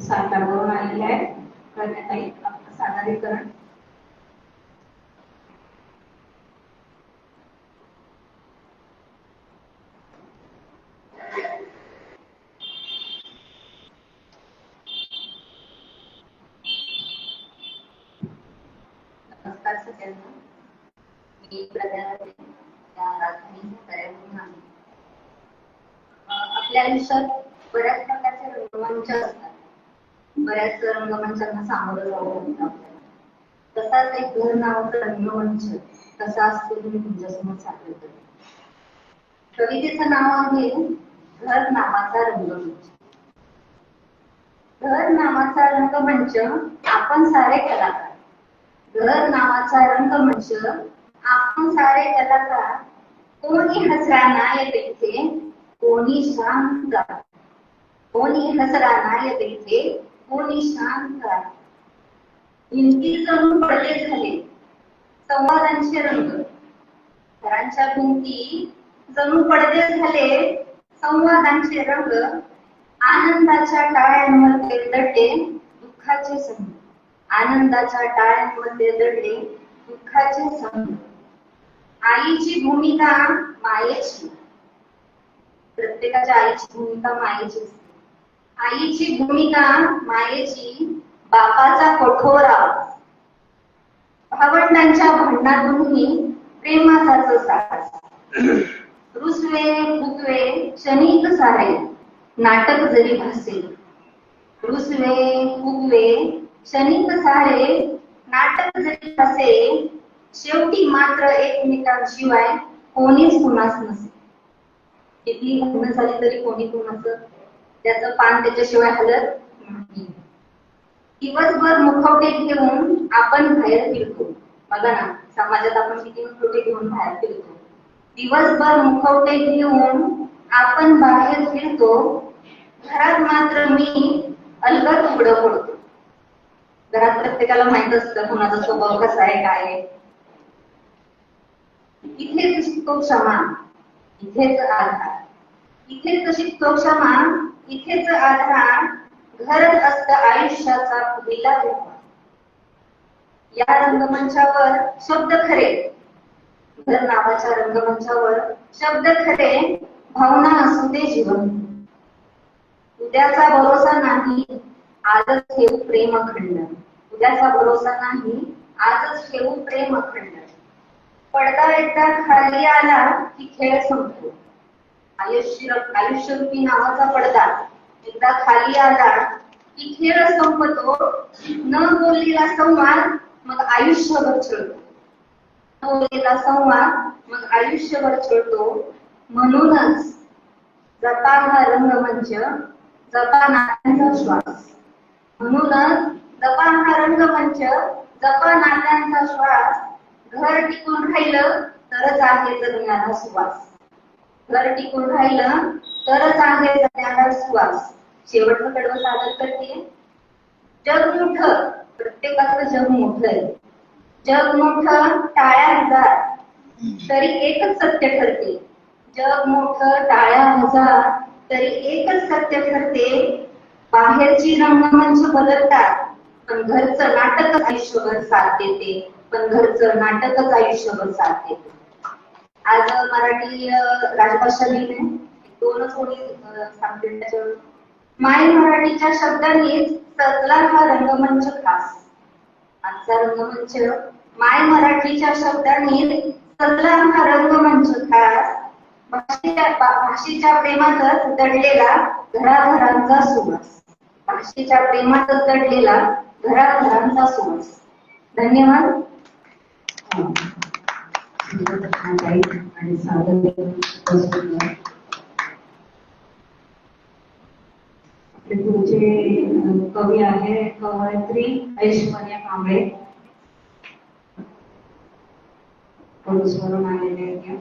सातारवरून आलेले आहे करण्यात येईल आपलं सादरीकरण. नमस्कार सगळ्यांना. मी प्रज्ञा या राजधानी साताऱ्यावरून आहे. आपल्या आयुष्यात बऱ्याच प्रकारचे रंगमंच असतात, बऱ्याच रंगमंचांना सामोरं जावं लागतं. तसाच एक घर नावाचा रंगमंच कसा असतो तुम्ही तुमच्यासमोर सादर करतो. कवितेचं नाव आहे घर नावाचा रंगमंच. घर नावाचा रंगमंच आपण सारे कलाकार. घर नावाचा रंगमंच आपण सारे कलाकार. कोणी हसरा नाही तिथे, कोणी शांत. कोणी हसरा नाही तिथे, कोणी शांत. भिंती जणू पडदे झाले, संवादांचे रंग. घरांच्या भिंती जणू पडदे झाले, संवादांचे रंग. आनंदाच्या टाळ्यांमध्ये दडले दुःखाचे संग. आनंदाच्या टाळ्यांमध्ये दडले दुःखाचे संग. आईची भूमिका मायेची. प्रत्येकाच्या आईची भूमिका मायेची असते. आईची भूमिका मायेची, बापाचा कठोर आवाज. भावंडांच्या भांडणातूनही प्रेमाचाच साज. रुसवे फुगवे क्षणिक सारे, नाटक जरी भासेल. रुसवे फुगवे क्षणिक सारे, नाटक जरी भासेल. शेवटी मात्र एकमेकांशिवाय कोणीच कुणास नसे. किती लग्न झाली तरी कोणी कुणाचं त्याचं पान त्याच्याशिवाय हलत नाही. दिवसभर मुखवटे घेऊन आपण बाहेर फिरतो. बघा ना, समाजात आपण किती मुखवटे घेऊन बाहेर फिरतो. दिवसभर मुखवटे घेऊन आपण बाहेर फिरतो. घरात मात्र मी अलगद उघडं पडतो. घरात प्रत्येकाला माहित असतं कुणाचा स्वभाव कसा आहे, काय आहे. इथेच शिकतो क्षमा, इथेच आधार. इथेच शिकतो क्षमा, इथेच आधार. घरच असतं आयुष्याचा पहिला व्यवहार. या रंगमंचावर शब्द खरे. घर नावाच्या रंगमंचावर शब्द खरे, भावना असू दे जीवन. उद्याचा भरोसा नाही, आजच ठेवू प्रेम अखंड. उद्याचा भरोसा नाही, आजच ठेवू प्रेम अखंड. पडदा एकदा खाली आला की खेळ संपतो. आयुष्यरूपी नावाचा पडदा एकदा खाली आला की खेळ संपतो. न बोललेला संवाद मग आयुष्यभर छळतो. न बोललेला संवाद मग आयुष्यभर छळतो. म्हणूनच जपा हा रंगमंच, जपा नात्यांचा श्वास. म्हणूनच जपा हा रंगमंच, जपा नात्यांचा श्वास. घर टिकून राहिलं तरच आहे जगण्याला सुवास. घर टिकून राहिलं तरच आहे जगण्याला सुवास. शेवटचं कडवं सादर करते. जग मोठं, प्रत्येकाचं जग मोठं आहे. जग मोठं टाळ्या हजार तरी एकच सत्य ठरते. जग मोठं टाळ्या हजार तरी एकच सत्य ठरते. बाहेरची रंगमंच बदलतात पण घरचं नाटकच आयुष्यभर साथ देते. पण घरचं नाटकच आयुष्यभर साथ देते. आज मराठी राजभाषा दिन आहे. दोनच ओळी सांगते त्याच्यावर. माय मराठीच्या शब्दांनीच सजला हा रंगमंच खास. आजचा रंगमंच माय मराठीच्या शब्दांनी सजला हा रंगमंच खास. भाषेच्या प्रेमातच दडलेला घराघरांचा सुवास. भाषेच्या प्रेमातच दडलेला घराघरांचा सुवास. धन्यवाद. आणि सादर पुढचे कवी आहे कवयित्री ऐश्वर्या कांबळे. पुरुषवरून आलेले आहेत.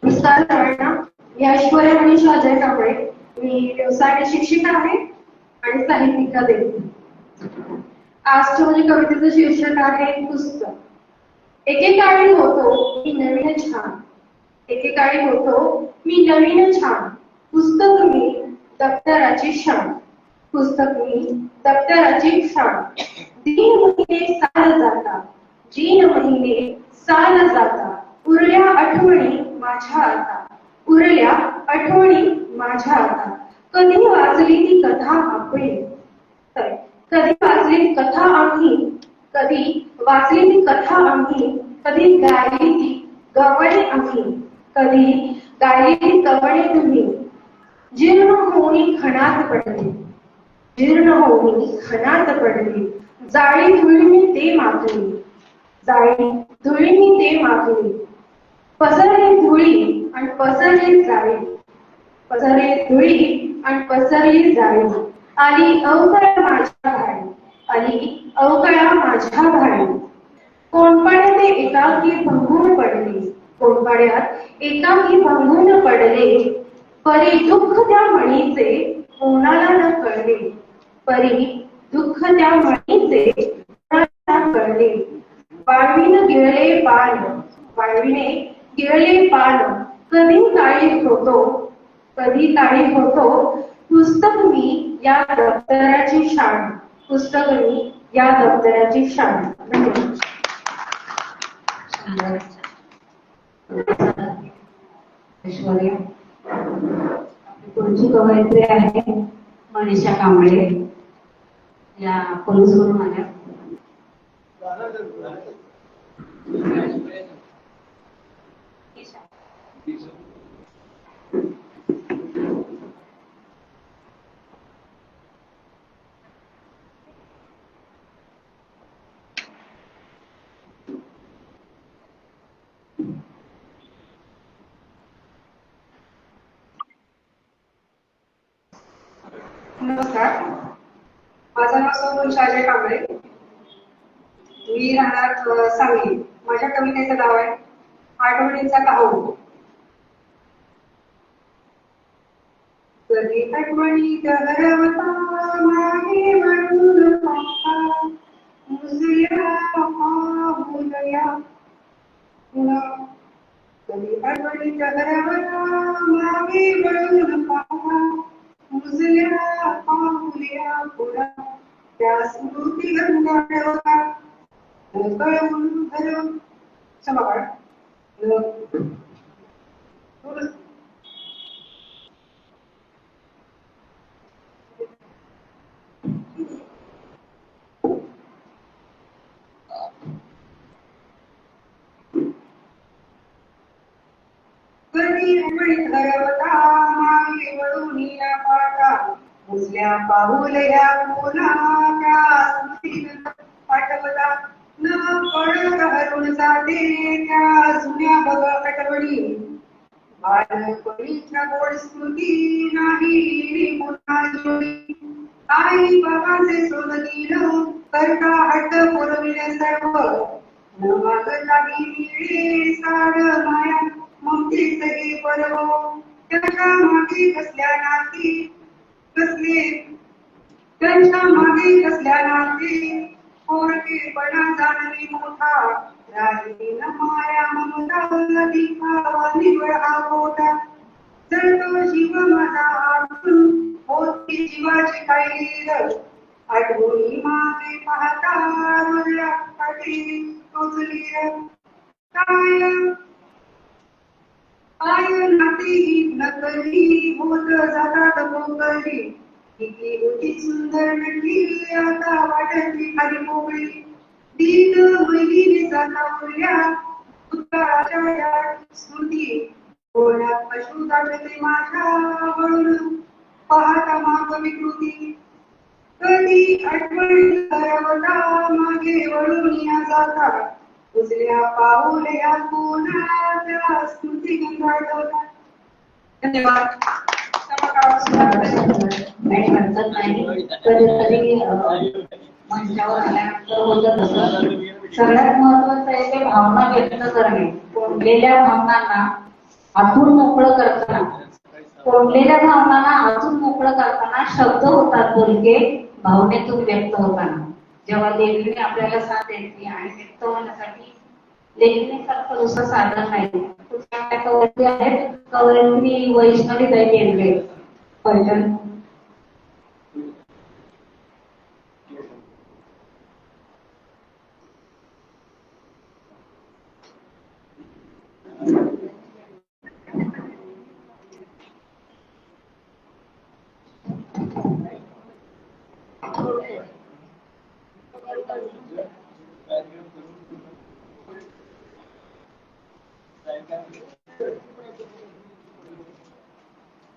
नमस्कार सर्वांना. मी ऐश्वर्या मनीष अजय कांबळे. मी व्यवसायाने शिक्षिका आहे आणि साहित्यिका देखील. आजच्या माझ्या कवितेचं शीर्षक आहे पुस्तक. एकेकाळी होतो मी नवीन छान, एकेकाळी होतो मी नवीन छान, पुस्तक मी दप्तराची शान, पुस्तक मी दप्तराची शान. दीन महिने साल जाता, जीन महिने साल जाता, उरल्या आठवणी माझ्या आता, उरल्या आठवणी माझ्या आता. कधी वाचली ती कथा आपली, कधी वाचली ती कथा आम्ही, कधी वाचली ती कथा आम्ही, कधी गायली ती गवळी आम्ही, कधी गायली ती गवळी तुम्ही. जीर्ण होऊनी खणात पडले, जीर्ण होऊनी खणात पडले, जाळी धुळीने ते मागली, जाळी धुळीने ते मागली. पसरली धुळी आणि पसरली जाळी, पसरली धुळी आणि पसरली जाळी. आली अवकळा माझ्या भाळी, आली अवकळा माझ्या भाळी. कोणपाड्यात ते एकाकी भंगून पडले, कोणपाड्यात एकाकी भंगून पडले. परी दुःख त्या मणीचे कोणाला न कळले, परी दुःख त्या मणीचे कोणाला न कळले. वाळवीन गिळले पान, वाळवीने गिळले पान, कधी काळी होतो, कधी काळी होतो. पुस्तक मी या दप्तराची शान, पुस्तक मी या दप्तराची शान. ऐश्वर्या. पुढची कवयित्री आहे मनीषा कांबळे, या पोलीसवरून आल्या. नमस्कार, माझं नाव सौ शाजे कांबळे, मी राहणार सांगली. माझ्या कवितेचं नाव आहे आठवणींचा काहू. कधी आठवणी हरवता मागे वळून पाहता, मुजल्या पाहुल्या पुन्हा. कधी आठवणी हरवता मागे वळून पाहता, मुजल्या पाहुल्या पुन्हा. त्या स्मृती गंगाळवा कळवून धरून क्षमाकाळ कधी आठवणीत हरवता मागे वळून या पाहता, मुजल्या पाहुल्या पुन्हा. त्या स्मृती पाठवता न कळत हरून जाते त्या जुन्या बघा आठवणी. बालपणीच्या गोड स्मृती नाही पुन्हा जोडी. आई बाबाचे सोबतीनं करता हट्ट पुरविले सर्व, न मागता मिळे सार माया ममते सगळे पर्व. त्याच्या मागे कसल्या नाती कसले, त्यांच्या मागे कसल्या नाती पोरकेपणा जाणवी मोठा. राहिली न माया ममता दिखावा निवळ हा पोटा. जळतो जीव माझा आतून होती जीवाची काळीर. आठवणी मागे पाहता हृदया काठी टोचली काय नाती नकली होत जातात पोकळी. किती होती सुंदर नटली आता वाटली खाली पोकळी. दीन महिने जाता उरल्या भूतकाळाच्या या स्मृती. डोळ्यात अश्रू दाटते माझ्या वळून पाहता माग विकृती. कधी आठवणी हरवता मागे वळून या जाता, उजल्या पाहुल्या पुन्हा त्या स्मृती गंगाळवता. धन्यवाद. नाही म्हणतात नाही, कधीतरी मंचावर आल्यानंतर होतं तसं. सगळ्यात महत्वाचं आहे ते भावना व्यक्त करणे. कोंडलेल्या भावनांना आतून मोकळं करताना, कोंडलेल्या भावनांना आतून मोकळं करताना शब्द होतात बोलके भावनेतून व्यक्त होताना. जेव्हा देवीने आपल्याला साथ देते आणि व्यक्त होण्यासाठी लेखणीसारखं दुसरं साधन नाही. कवयित्री आहेत, कवयित्री वैष्णवी ताई केंद्रे पैठण.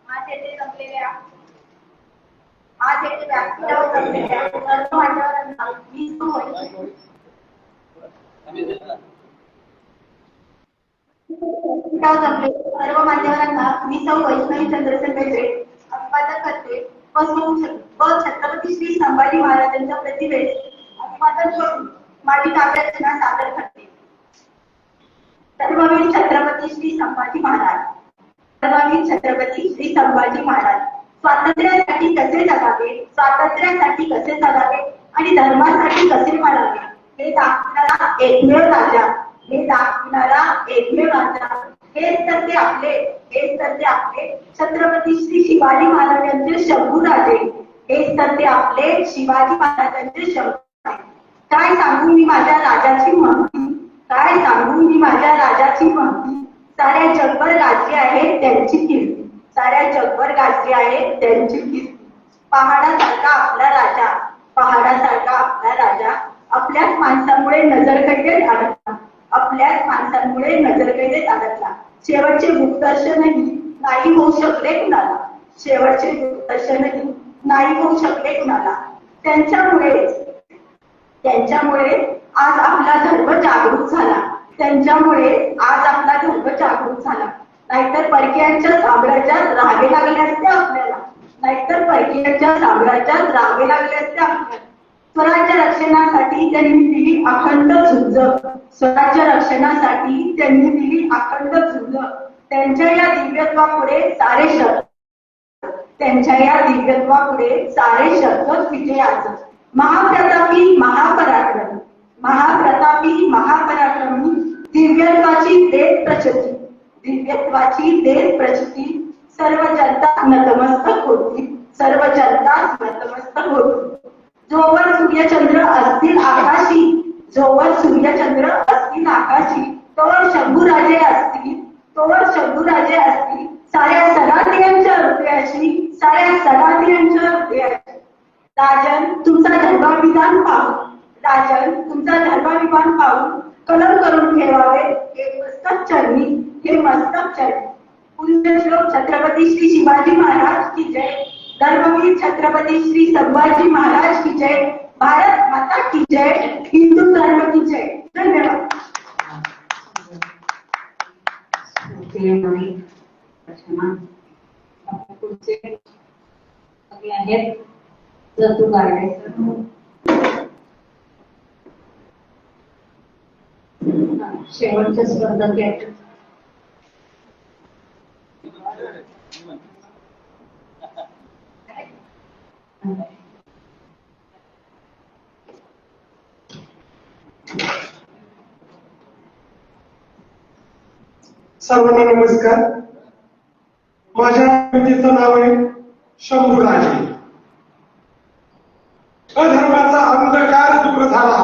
आज येथे जमलेल्या व्यासपीठावर जमलेल्या सर्व मान्यवरांना मी सर्व मान्यवरांना मी सौ वैष्णवी चंद्रसेन बेर्डे अभिवादन करते व छत्रपती श्री संभाजी महाराजांच्या प्रतिमेस अभिवादन करून माझी काव्यरचना सादर करते. सर्ववीर छत्रपती श्री संभाजी महाराज. सर्ववीर छत्रपती श्री संभाजी महाराज स्वातंत्र्यासाठी कसे जगावे, स्वातंत्र्यासाठी कसे जगावे आणि धर्मासाठी कसे मारावे हे दाखवणारा एकमेव राजा, हे दाखवणारा एकमेव राजा. हेच तर ते आपले छत्रपती श्री शिवाजी महाराजांचे शंभूराजे. हेच तर ते आपले शिवाजी महाराजांचे शंभूराजे. काय सांगू मी माझ्या राजाची महती, काय सांगू मी माझ्या राजाची महती. साऱ्या जगभर गाजली आहे त्यांची कीर्ती, साऱ्या जगभर गाजली आहे त्यांची कीर्ती. पहाडासारखा आपला राजा, पहाडासारखा आपला राजा आपल्याच माणसामुळे नजरकैदेत अडकला, आपल्याच माणसांमुळे नजरकैदेत अडकला. शेवटचे गुप्तदर्शनही नाही होऊ शकले कुणाला, शेवटचे गुप्तदर्शनही नाही होऊ शकले कुणाला. त्यांच्यामुळे आज आपला धर्म जागृत झाला, त्यांच्यामुळे आज आपला धर्म जागृत झाला. नाहीतर परकीयांच्या साम्राज्यात राहावे लागले असते आपल्याला, नाहीतर परकीयांच्या साम्राज्यात राहावे लागले असते आपल्याला. स्वराज्य रक्षणासाठी त्यांनी दिली अखंड झुंज, स्वराज्य रक्षणासाठी त्यांनी दिली अखंड झुंज. त्यांच्या या दिव्यत्वापुढे सारे शस्त्र, त्यांच्या या दिव्यत्वापुढे सारे शस्त्र विजयाचं. महाप्रतापी महापराक्रमी, महाप्रतापी महापराक्रमी दिव्यत्वाची देत प्रचिती, दिव्यत्वाची देत प्रचिती. सर्व जनता नतमस्तक होती, सर्व जनता नतमस्तक होती. जोवर सूर्यचंद्र असतील आकाशी, जोवर सूर्यचंद्र असतील आकाशी तोवर शंभूराजे असतील, तोवर शंभूराजे असतील. साऱ्या सनातनीयांच्या हृदयाशी, साऱ्या सनातनीयांच्या हृदयाशी. राजन तुमचा धर्माभिमान पाहून, राजन तुमचा धर्माभिमान पाहून कलम करून ठेवावे हे मस्तक चरणी, हे मस्तक चरणी. पुण्यश्लोक छत्रपती श्री शिवाजी महाराज की जय, धर्मवीर छत्रपती श्री संभाजी महाराज की जय, भारत माता की जय, हिंदू धर्म की जय. धन्यवाद. पुढचे आहेत रतू गाडे. शेवटच्या स्पर्धक आहेत सर्वांना नमस्कार. माझ्या कवितेचं नाव आहे शंभूराजे. अधर्माचा अंधकार दूर झाला,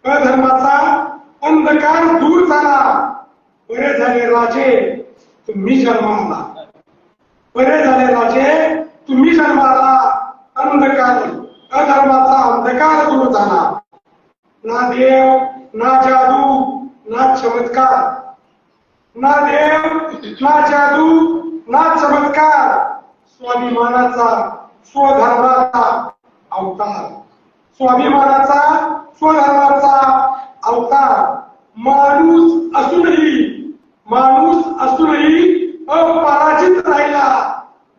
अधर्माचा अंधकार दूर झाला. बरे झाले राजे तुम्ही जन्माला, बरे झाले राजे तुम्ही जन्माला. अंधकार अधर्माचा अंधकार दूर झाला. ना देव ना जादू ना चमत्कार, ना देव ना जादू ना चमत्कार. स्वाभिमानाचा स्वधर्माचा अवतार, स्वाभिमानाचा स्वधर्माचा अवतार. माणूस असूनही अपराजित राहिला.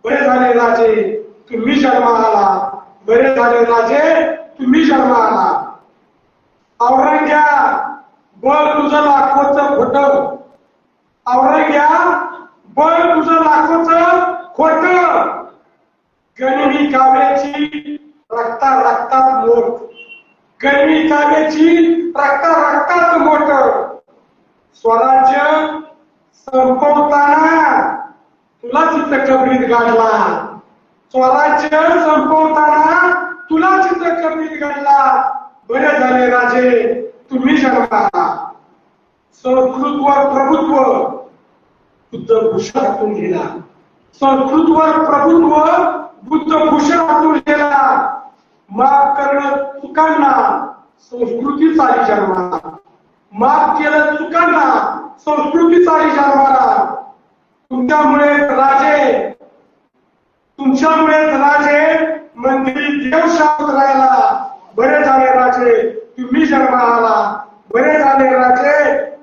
बरे झाले राजे तुम्ही जन्माला, बरे झाले राजे तुम्ही जन्माला. औरंग्या बळ तुझं लाखोचं खोटं, औरंग्या बळ तुझं लाखोचं खोटं. गनिमी काव्याची रक्ता रक्तात मोठ, गनिमी काव्याची रक्ता रक्तात मोठ. स्वराज्य संपवताना तुला चित्रकबरीत गाडला. स्वराज्य संपवताना तुला चित्रकबरीत गाडला. बरे झाले राजे तुम्ही जन्माला. संस्कृतवर प्रभुत्व बुद्धभूषण हातून गेला. संस्कृतवर प्रभुत्व बुद्धभूषण हातून गेला. माफ करणं चुकांना संस्कृती चाली जन्माला. माफ केलं चुकांना संस्कृती चाली जन्माला. तुमच्यामुळेच राजे मंदिरी देव शांत राहिला. बरे झाले राजे तुम्ही जन्माला. बरे झाले राजे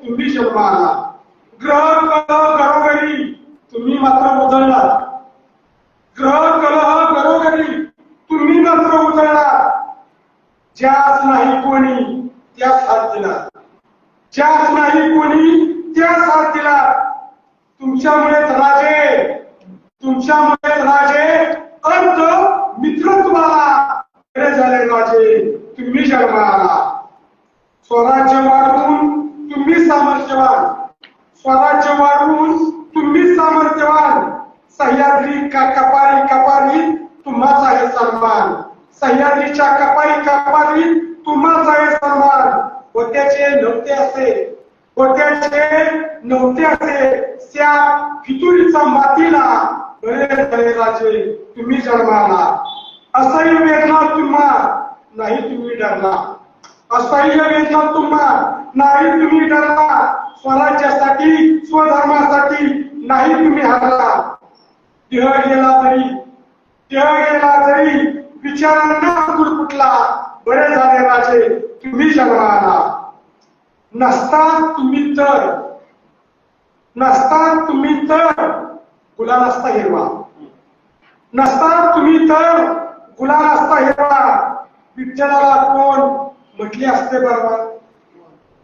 तुम्ही जन्माला. ग्रह कलह घरोघरी तुम्ही मात्र उजळला. ग्रह कलह घरोघरी तुम्ही मात्र उजळला. ज्यास नाही कोणी त्यास हात दिला. ज्यास नाही कोणी त्यास हात दिला. तुमच्यामुळेच राजे अंत मित्र तुम्हाला. बरे झाले राजे तुम्ही जन्माला. स्वराज्य वाढवून तुम्ही सामर्थ्यवान. स्वराज्य वाढवून तुम्ही सामर्थ्यवान. सह्याद्री कपारी तुम्हाच आहे सन्मान. सह्याद्रीच्या कपारी तुम्हाच आहे सन्मान. होत्याचे नव्हते असे त्या फितुरीचा मातीला. बरे झाले राजे तुम्ही जन्माला. असह्य वेदना तुम्हा नाही तुम्ही डरला. असह्य वेदना तुम्हा नाही तुम्ही डरला. स्वराज्यासाठी स्वधर्मासाठी नाही तुम्ही हारला. देह गेला जरी विचारांना अंकुर फुटला. बरे झाले राजे तुम्ही जन्माला. नसतात तुम्ही तर गुलाल असता हिरवा. नसतात तुम्ही तर गुलाल असता हिरवा. विठ्ठलाला कोण म्हटले असते बरोबर.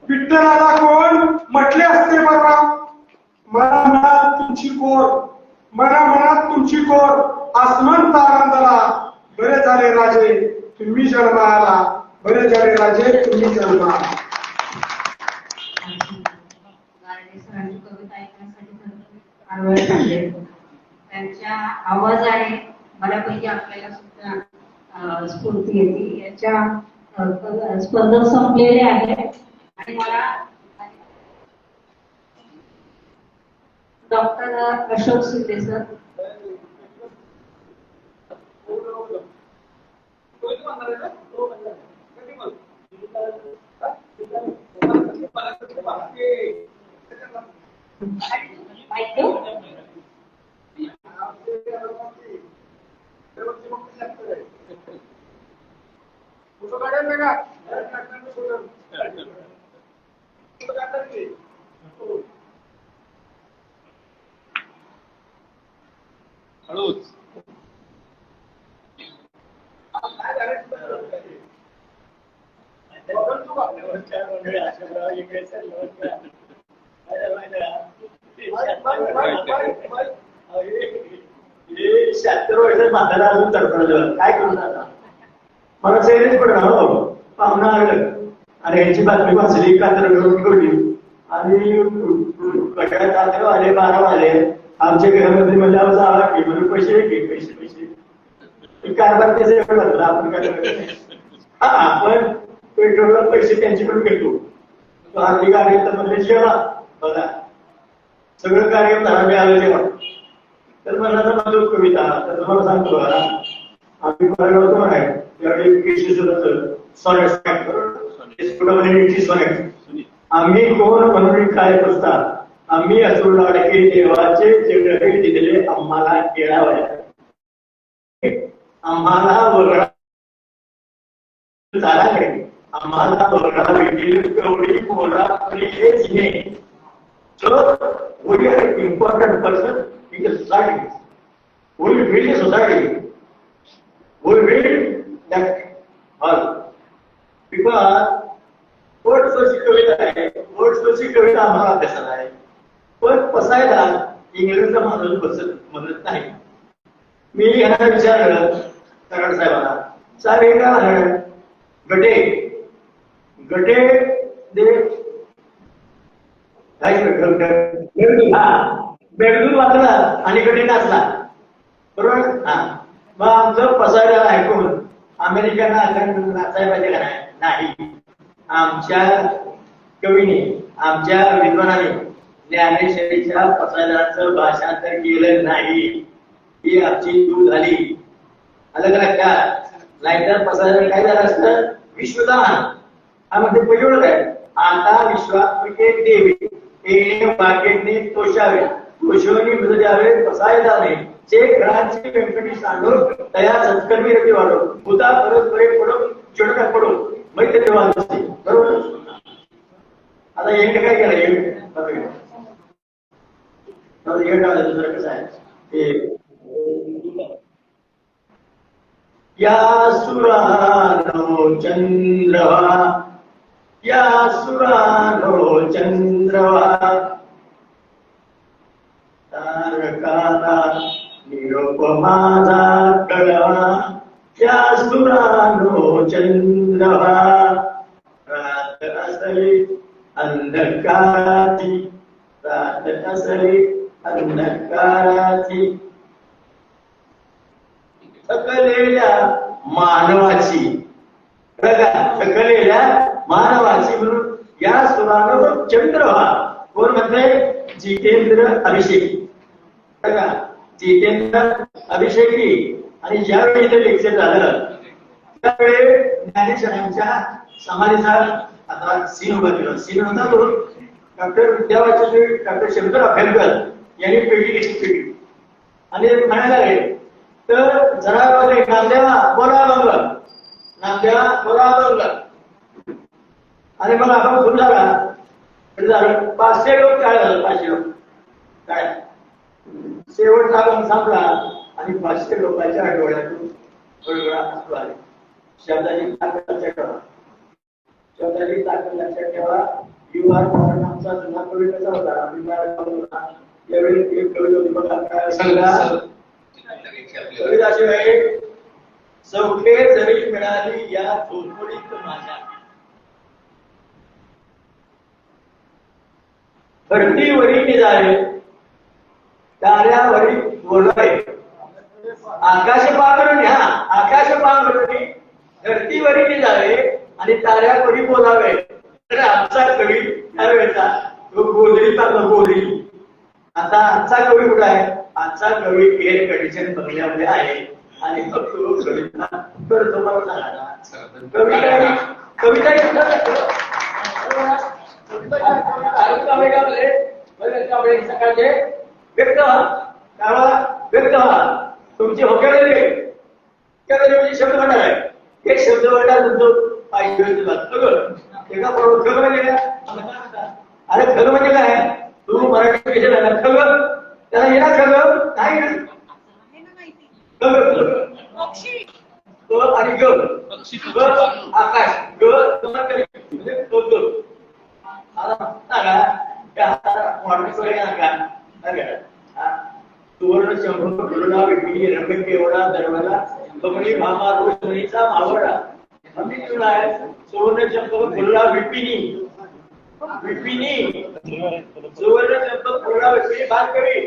विठ्ठलाला कोण म्हटले असते बरोबर. मनात तुमची कोर आसमंत आनंदला. बरे झाले राजे तुम्ही जन्माला. बरे झाले राजे तुम्ही जन्माला. सरांची कविता ऐकण्यासाठी त्यांच्या आवाजाने बऱ्यापैकी आपल्याला सुद्धा स्फूर्ती येते. याच्या स्पर्धा संपलेले आहे आणि मला डॉक्टर अशोक शिंदे सर म्हातारा अजून तडफडलं काय करू आता. मला सैनिक पण पाहुणा आलं आणि ह्याची बातमी वाचली कातर घेऊन ठेवली आणि कटाळ्यात आले आले 12 वाजले. आमच्या घरामध्ये म्हणजे जावा की म्हणून पैसे कारभार त्याचा एवढं लागला. आपण काय हा आपण पेट्रोलला पैसे त्यांच्याकडून घेतो. आर्थिक कार्यक्रम जेव्हा बघा सगळं कार्य झालं आलं जेव्हा तर मला माझं कविता तर तुम्हाला सांगतो आम्ही होतो आम्ही कोण म्हणून काय पुस्तक आम्ही असू लाडके देवाचे जगहे दिलेले आम्हाला केळावया. आम्हाला वगळा झाला नाही. आम्हाला वगळा भेटेल कवडी कोला हे जिने. So we are an important person in the society. We will build a society. We will build that all. Because वर्डची कविता आहे. वर्डची कविता आम्हाला अभ्यासाला आहे. पण बसायला इंग्रजीचा माणूस बसत म्हणत नाही. मी यांना विचारलं कराड साहेबांना सारे का गटे गटे दे मेघदूत वाचला आणि कडे नाचला बरोबर. हा मग आमचं पसायला ऐकून अमेरिकेला नाचायला पाहिजे का नाही. आमच्या कवीने आमच्या विद्वानाने ज्ञानेश्वरीच्या पसायदाचं भाषांतर केलं नाही. ही आमची चूक झाली. अलग का नाहीतर पसायदार काय झालं असतं विश्वदान हा म्हणजे पहिलं आहे. आता विश्वात्मिके देवी येणे वाक्यने तोषावे तोषवणी मृद्यावे पसायदाने जे घरांची व्यंकटी सांडो तया सत्कर्मी रती वाढो भूता परत बरे पडो चिडका पडो मैत्री देवा असते बरोबर. आता एक काय केलं दुसरं कसं आहे या सुरानो चंद्रवा या सुरानो चंद्रवा तारकाला निरुपमाचा कळवा या सुरानो चंद्रवा रात असली अंधकाराची रात असली अंधकाराची थकलेल्या मानवाची थकलेल्या मानवाची म्हणून या सुरानो चंद्रवा कोण म्हणते जितेंद्र अभिषेकी जितेंद्र अभिषेकी. आणि ज्यावेळी इथे लेक्चर झालं त्यावेळी ज्ञानेश्वरांच्या समाधीचा आता सीन उभा केला. सीन होता तो डॉक्टर विद्यावाचस्वी डॉक्टर शंकर अभ्यंकर यांनी पेटी घेतली पेटी आणि म्हणायला लागले तर जरा नामदेवा बोला बंगला नामदेवा बोला बंगला. आणि मग आपण सुरू झाला 500 लोक काय झालं 500 लोक काय शेवट लागून संपला आणि 500 लोकांच्या आठवड्यातून हसू आले. शब्दाची ताकद लक्षात ठेवा शब्दाची ताकद लक्षात ठेवा. युवा आमचा जुना कवी कसा होता यावेळी एक कवी होती बघा काय सांगा कविताशिवाय सौखे जरी मिळाली या चोरमोडीत माझ्या धरतीवरी निजाळे ताऱ्यावरी बोलावे आकाश पांघरुणी आकाश पांघरुणी धरतीवरी निजाळे आणि ताऱ्यावरी बोलावे. तर आजचा कवी त्यावेळेचा तो गोधरीचा गोधरी. आता आजचा कवी कुठे आहे आजचा कवी एअर कंडिशन बंगल्यामध्ये आहे आणि मग तो कविता करतो कविता सकाळचे व्यक्त व्हा तुमची होकेले शब्द म्हणणार आहे. एक शब्द म्हणणार तुमचं पाहिजे एका बरोबर अरे खग म्हणजे काय तू मराठी खग त्याला येणार खग नाही आणि ग आकाश ग तुम्हाला सुवर्ण शंभर विपिनी रंग केवढा दरवाजा कमळी भामा रोषणीचा मावळा आम्ही तुला आहे सुवर्ण चंपक फुलला विपिनी विपिनी सुवर्ण चंपक फुलला विपिनी बात करी.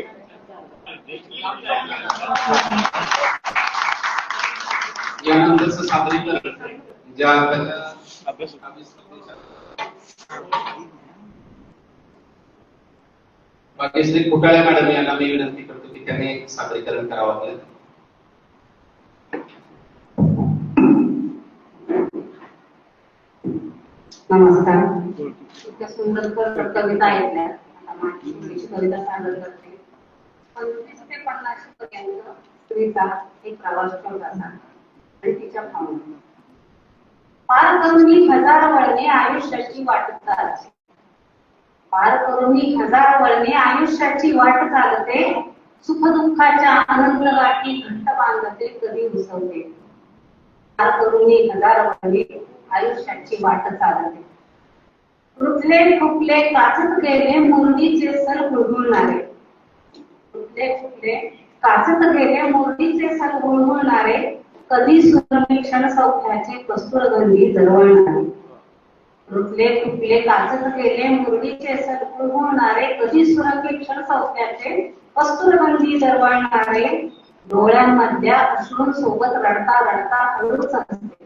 यानंतरचं सादरीकरण ज्या भाग्यश्री कुटाळे मॅडम यांना मी विनंती करतो की त्यांनी सादरीकरण करावं. नमस्कार. इतक्या सुंदर कविता ऐकल्या. आता माझी कविता सादर करते. 25 ते 50 पर्यंत स्त्रीचा एक प्रवास होता आणि तिच्या भावना पार करून 1000 वळणे आयुष्याची वाट चालते. पार करून 1000 वळणे आयुष्याची वाट चालते. सुख दुःखाच्या आनंद गाठी घट्ट बांधते कधी उसवते. पार करून 1000 वळणे आयुष्याची वाट चालते. रुतले फुकले काचत गेले मुरडीचे सर गुळगुळणारे. रुतले फुकले काचत गेले मुरडीचे सर गुळगुळणारे. कधी सूर्यक्षण सौख्याचे कस्तुरगंधी दरवळणारे. रुतले तुटले काचत गेले मुरलीचे सडकुळ होणारे कधी सुरंगी क्षण सौख्याचे कस्तुरबंदी दरवळणारे डोळ्यांमध्ये अश्रून सोबत रडता रडता हळूच हसते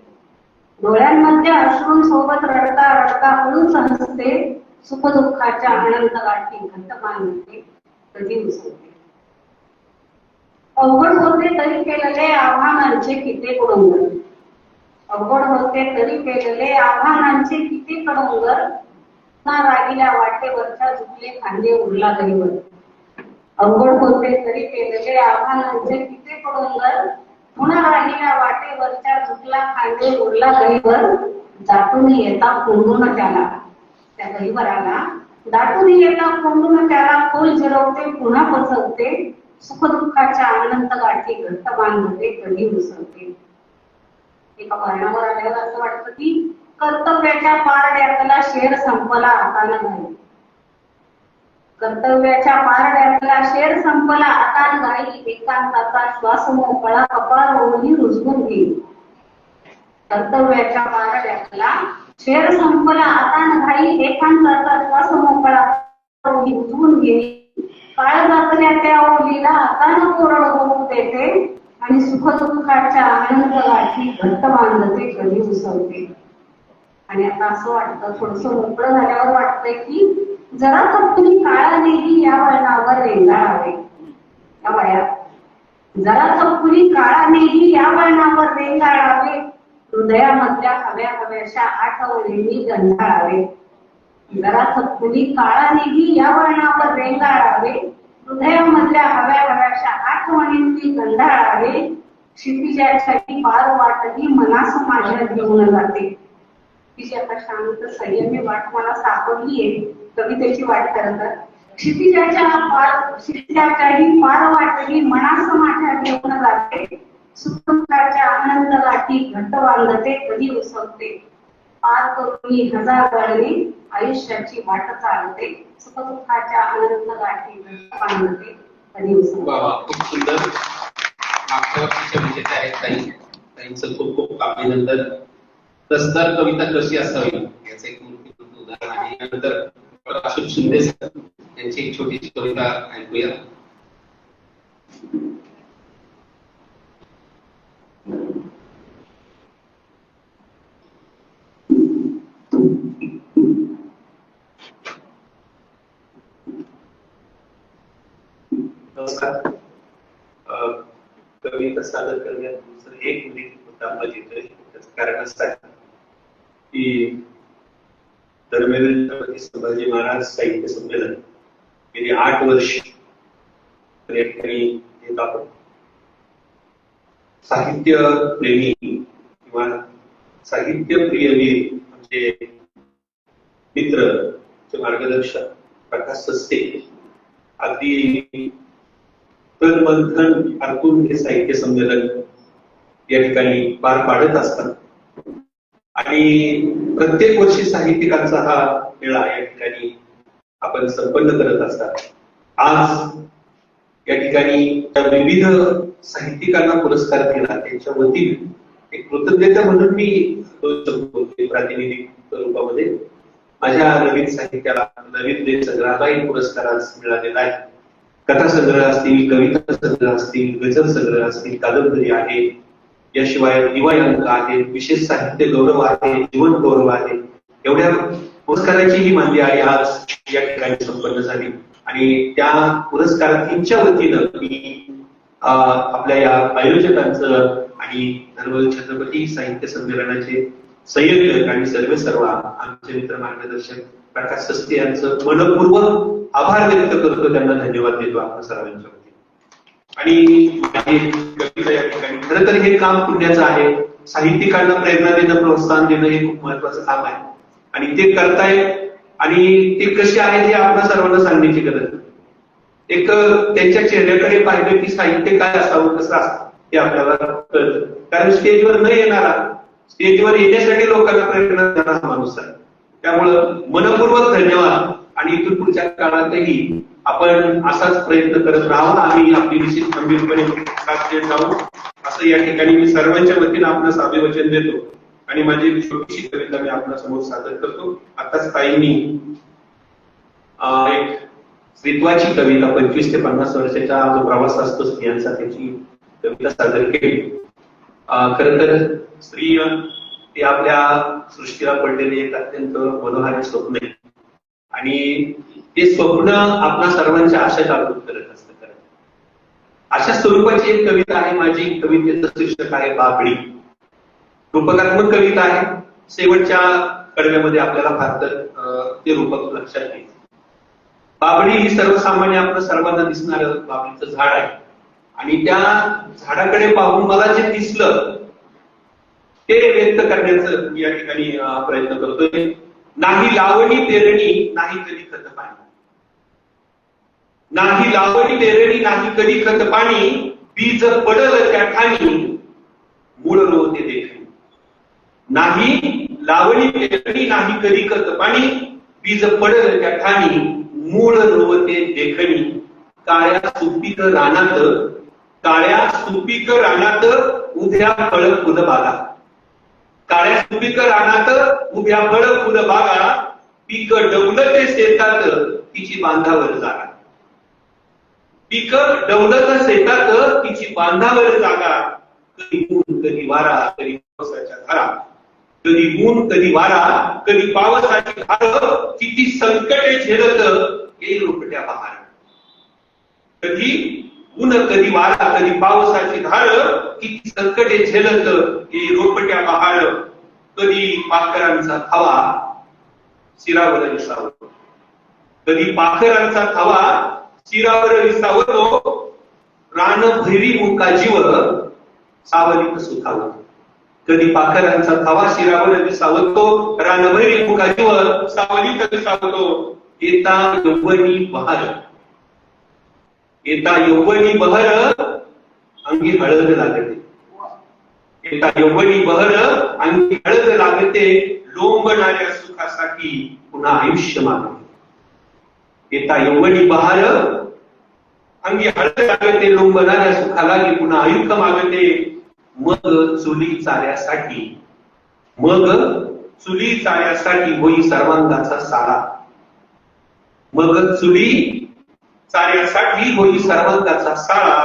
डोळ्यांमध्ये अश्रून सोबत रडता रडता हळूच हसते सुख दुःखाच्या आनंद गाठी घट्ट बांधते कधी उसळते अवघड होते तरी केलेले आव्हानांचे किती कडोंगर अवघड होते तरी केलेले आव्हानांचे किती कडोंगर ना रागिल्या वाटेवरच्या झुकले खांदे उरला गरीवर अवघड होते तरी केलेले आव्हानांचे किती कडोंगर पुन्हा रागिल्या वाटेवरच्या झुकला खांदे उरला गरीवर दाटून येता कोंडून त्याला त्या गरीवराला दाटून येता कोंडून त्याला खोल जिरवते पुन्हा पचवते सुखदुःखाच्या आनंद गाठी घट्ट बांधते कधी उसळते एका वर्णावर आल्यावर असं वाटतं की कर्तव्याच्या पारड्यातला शेर संपला हाताने घाई कर्तव्याच्या पारड्यातला शेर संपला हाताने घाई एकांताचा श्वास मोकळा कपाळ ओढी रुजवून घेईल कर्तव्याच्या पारड्यातला शेर संपला हाताने घाई एकांताचा श्वास मोकळा ओढी रुजवून घेईल काळजातल्या त्या ओलीला हाताने कोरड होऊ देते आणि सुखदुःखाच्या आनंद गाठी घट्ट बांधते कधी उसळते आणि आता असं वाटतं थोडस मोकळं झाल्यावर वाटतंय की जरा थोडी काळानेही या वळणावर रेंगाळावे या वयात जरा थोडी काळानेही या वळणावर रेंगाळावे हृदयामधल्या हव्या हव्याशा आठवणींनी गंधाळावे जरा थोडी काळानेही या वळणावर रेंगाळावे हृदयामधल्या हव्या हव्याशा आठवणींनी गंधाळावे क्षितिजासाठी पार वाटही मनास माझ्या घेऊन जाते तिची आता शांत संयमी वाट मला सापडलीये कवितेची वाट खरं तर क्षितिजाच्याही पार वाटही मनास माझ्या घेऊन जाते सुखदुःखाच्या आनंद गाठी घट्ट बांधते कधी उसळते पार करून हजार गळणे आयुष्याची वाट चालते सुखदुःखाच्या आनंद गाठी घट्ट बांधते कधी उसळते खूप सुंदर मागच्या वर्षीच्या विजेत्या आहेत ताईंचं खूप खूप अभिनंदन रसदार कविता कशी असावी याचं एक मूर्तिमंत उदाहरण आहे यानंतर अशोक शिंदे यांची एक छोटीशी कविता ऐकूया नमस्कार. कविता सादर करण्यात दुसरं एक मिनिट होता येतोय त्याचं कारण असं आहे की धर्मेंद्र छत्रपती संभाजी महाराज साहित्य संमेलन गेली 8 वर्ष या ठिकाणी येत आहोत. साहित्य प्रेमी किंवा साहित्य प्रिय आमचे मित्र मार्गदर्शक प्रकाश सस्ते अगदी तन मन धन अर्पून हे साहित्य संमेलन या ठिकाणी पार पाडत असतात आणि प्रत्येक वर्षी साहित्यिकांचा हा मेळा या ठिकाणी आपण संपन्न करत असतात. आज या ठिकाणी विविध साहित्यिकांना पुरस्कार दिला त्यांच्या वतीने एक कृतज्ञता म्हणून मी प्रातिनिधिक रूपामध्ये माझ्या नवीन साहित्याला नवीन देश संग्रहालय पुरस्कार आज मिळालेला आहे. कथा संग्रह असतील, कविता संग्रह असतील, गझल संग्रह असतील, कादंबरी आहे, याशिवाय दिवाळी अंक आहे, विशेष साहित्य गौरव आहे, जीवन गौरव आहे. एवढ्या पुरस्काराची ही मांदियाळी आज या ठिकाणी संपन्न झाली आणि त्या पुरस्कारांच्या वतीनं मी आपल्या या आयोजकांचं आणि धर्मेंद्र छत्रपती साहित्य संमेलनाचे संयोजक आणि सर्व आमचे मित्र मार्गदर्शक प्रकाश सस्ते यांचं मनपूर्वक आभार व्यक्त करतो, त्यांना धन्यवाद देतो आपण सर्वांच्या वतीने. आणि कविता या ठिकाणी खरं तर हे काम पुण्याचं आहे. साहित्यिकांना प्रेरणा देणं, प्रोत्साहन देणं हे खूप महत्वाचं काम आहे आणि ते करतायत आणि ते कसे आहेत हे आपल्या सर्वांना सांगण्याची गरज नाही. एक त्यांच्या चेहऱ्याकडे पाहिलं की साहित्य काय असावं, कसं असतं हे आपल्याला कळतं. कारण स्टेजवर न येणारा, स्टेजवर येण्यासाठी लोकांना प्रेरणा देणारा माणूस आहे. त्यामुळं मनपूर्वक धन्यवाद आणि इथून पुढच्या काळातही आपण असाच प्रयत्न करत राहावा. आम्ही आपली निश्चित खंबीरपणे साथ देत राहू असं या ठिकाणी मी सर्वांच्या वतीनं आपणास अभिवचन देतो आणि माझी छोटीशी कविता मी आपल्या समोर सादर करतो. आताच ताईंनी एक स्त्रीत्वाची कविता 25 ते 50 वर्षाचा जो प्रवास असतो स्त्रियांचा त्याची कविता सादर केली. खर तर स्त्री ती आपल्या सृष्टीला पडलेले एक अत्यंत मनोहारी स्वप्न आहे आणि ते स्वप्न आपल्या सर्वांच्या आशा जागृत करत असतं. अशा स्वरूपाची एक कविता आहे माझी. कवितेचं शीर्षक आहे बाबडी. रूपकात्मक कविता आहे. शेवटच्या कडव्यामध्ये आपल्याला फार तर ते रूपक लक्षात येईल. बाबडी ही सर्वसामान्य आपलं सर्वांना दिसणारं बाबडीचं झाड आहे आणि त्या झाडाकडे पाहून मला जे दिसलं ते व्यक्त करण्याचं मी या ठिकाणी प्रयत्न करतोय. नाही लावणी पेरणी नाही कधी खत पाणी. नाही लावणी पेरणी नाही कधी खत पाणी. बीज पडल त्या ठाणी मूळ रोवते देखणी. नाही लावणी पेरणी नाही कधी खत पाणी. बीज पडल त्या ठाणी मूळ रोवते देखणी. काळ्या सुपीक रानात काळ्या सुपीक रानात उभ्या फळ फुल बागा. काळ्या सुपीक रानात उभ्या फळ फुल बागा. पीक डवलते शेतात तिची बांधावर जागा. पीक डवलत शेतात तिची बांधावर जागा. कधी ऊन कधी वारा कधी पावसाच्या धारा. कधी ऊन कधी वारा कधी पावसाची धार. किती संकटे झेलत येईल रोपट्या बहार. कधी ऊन कधी वारा कधी पावसाची धार. किती संकटे झेलत येईल रोपट्या बहार. कधी पाखरांचा थवा शिरावर विसावतो. कधी पाखरांचा थवा शिरावर विसावतो. रान भैरी मुका जीव सावलीत सुखावतो. कधी पाखरांचा थवा शिरावर विसावतो. रान भैरी मुका जीव सावलीत विसावतो. येता यौवनी बहर येता यौवनी बहर अंगी हळद लागते. येता यौवनी बहर अंगी हळद लागते. लोंबणाऱ्या सुखासाठी पुन्हा आयुष्य मागते. येता यौवनी बहार अंगी हळद लागते. लोंबणाऱ्या सुखाला पुन्हा आयुष्य मागते. मग चुली चाऱ्यासाठी होई सर्वांगाचा सारा. मग चुली चाऱ्यासाठी होई सर्वांगाचा सारा.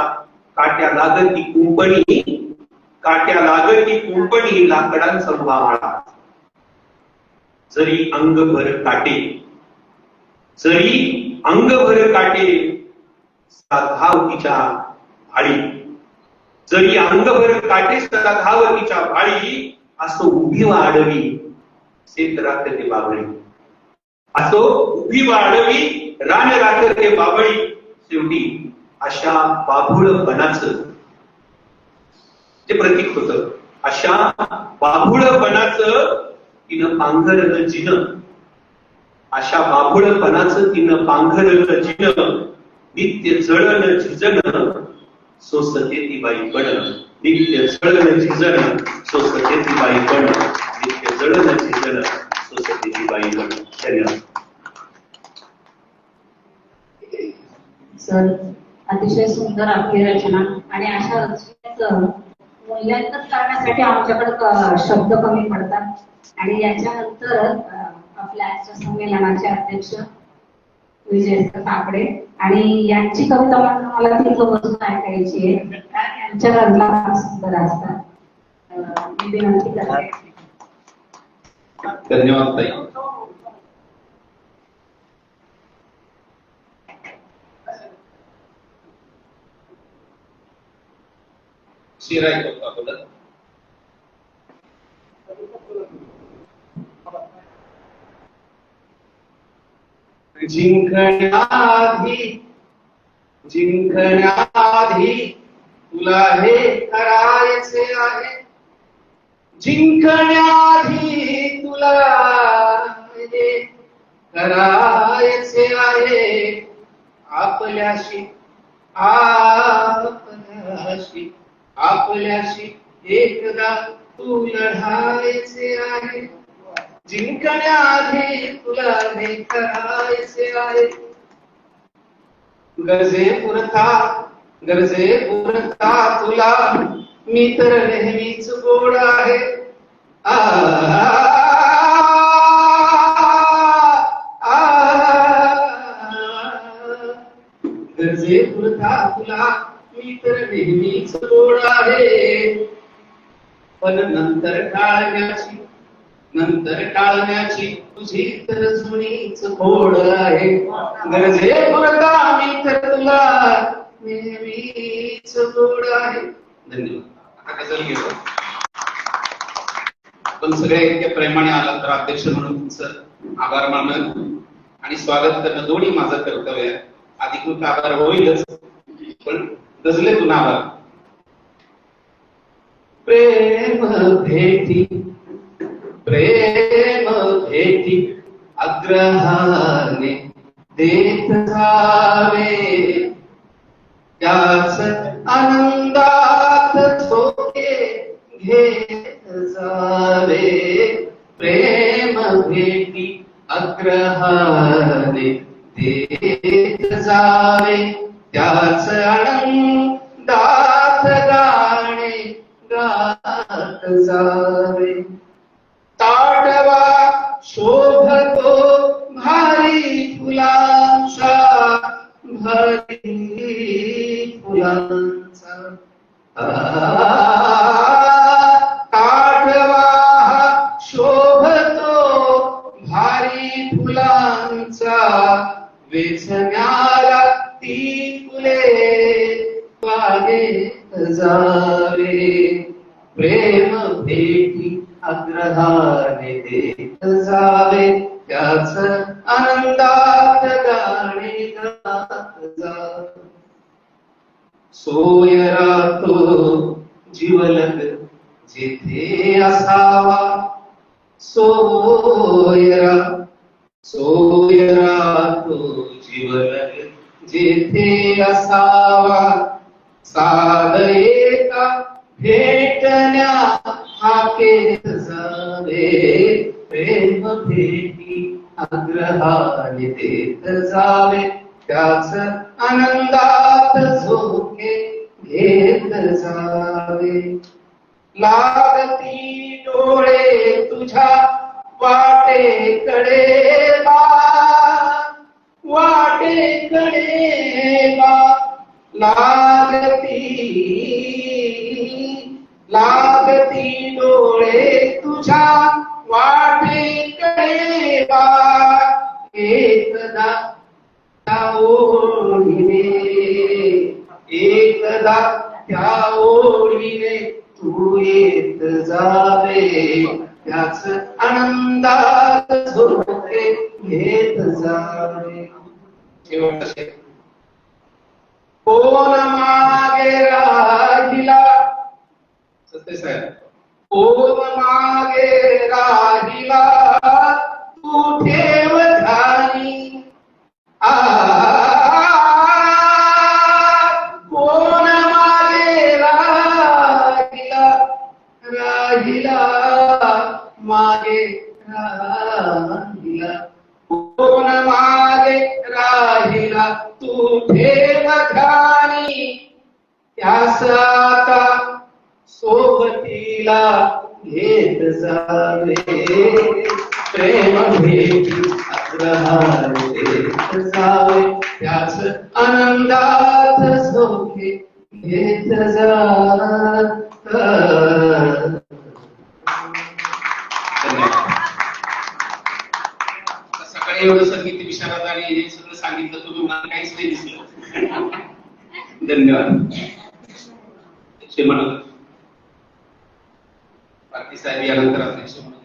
काट्या लागती कुंपणी लाकडांचा उभामाळा. जरी अंगभर काटे धावतीच्या भाळी. जरी अंगभर काटे धावतीच्या भाळी. असो उभी वाढवी शेत राखते बाबळी. असो उभी वाढवी रान राखते बाबळी. शेवटी अशा बाभूळपणाचं जे प्रतीक होतं. अशा बाभूळपणाचं तिनं पांघरलं जिनं. अशा बाभूळपणाचं तिनं पांघरलं जिनं. नित्य जळण झिजण सोसते ती बाई पण. नित्य जळण झिजण सोसते ती बाई पण. नित्य जळण झिजण सोसते ती बाई पण. धन्यवाद. सर, अतिशय सुंदर आपली रचना आणि अशा रचनेचं मूल्यांकन करण्यासाठी आमच्याकडे शब्द कमी पडतात आणि याच्यानंतर आपल्या आजच्या संमेलनाचे अध्यक्ष विजय काकडे आणि यांची कविता म्हणून मला तिथं बसून ऐकायची आहे. यांच्या रचना फार सुंदर असतात. मी विनंती करते. धन्यवाद ताई. शिराय करतो अगोदर. जिंकण्याआधी तुला हे करायचे आहे. जिंकण्याआधी तुला हे करायचे आहे. आपल्याशी एकदा तू लढायचे आहे. जिंकण्याआधी तुला हे करायचे आहे. गरजे पुरता तुला मी तर नेहमीच गोड आहे. गरजे पुरता तुला मी तर नेहमीच गोड आहे, पण नंतर टाळण्याची तुझी तर जुनीच खोड आहे. गरजे पुरता मी तर तुला नेहमीच गोड आहे. धन्यवाद. आता गझल घेतो. आपण सगळे इतक्या प्रेमाने आला तर अध्यक्ष म्हणून तुमचं आभार मानणं आणि स्वागत करणं दोन्ही माझं कर्तव्य आहे. अधिकृत आभार होईलच, पण गझलेतून आभार. प्रेम भेटी अग्रहाने देत जावे, त्याच आनंदात झोके घेत जावे. प्रेम भेटी अग्रहाने देत जावे, त्याच आनंदात गाणे गात जावे. ताटवा शोभतो भारी फुलांचा, ताटवा शोभतो भारी फुलांचा, वेचण्याला ती फुले वागेत जावे. प्रेम भेटी अग्रहाने देत जावे, त्याच आनंदात गाणे गात जावे. सोयरा तो जिवलग जेथे असावा, सोयरा तो जिवलग जेथे असावा. साध एका भेटण्या हाकेत जावे. प्रेम भेटी अग्रहाने देत जावे, त्याच आनंदात झोके घेत जावे. लागती डोळे तुझ्या वाटेकडे बा, लागती डोळे तुझ्या वाटेकडे बा. एकदा त्या ओढीने तू येत जावे, त्याच आनंदात झोके घेत जावे. कोण मागे राहिला, सत्यसाहेब, कोण मागे राहिला तू ठेव ध्यानी. कोण मागे राहिला मागे राहिला, कोण मागे राहिला तू ठेव ध्यानी. त्यास आता सोबतीला घेत जावे. प्रेम भेटी अग्रहाने देत जावे, त्याच आनंदात झोके घेत जावे. सकाळी एवढं संगीत विशारद आणि हे सगळं सांगितलं तुम्ही, मला काहीच नाही दिसलं. धन्यवाद. म्हणत पाटील साहेब यानंतर अध्यक्ष म्हणून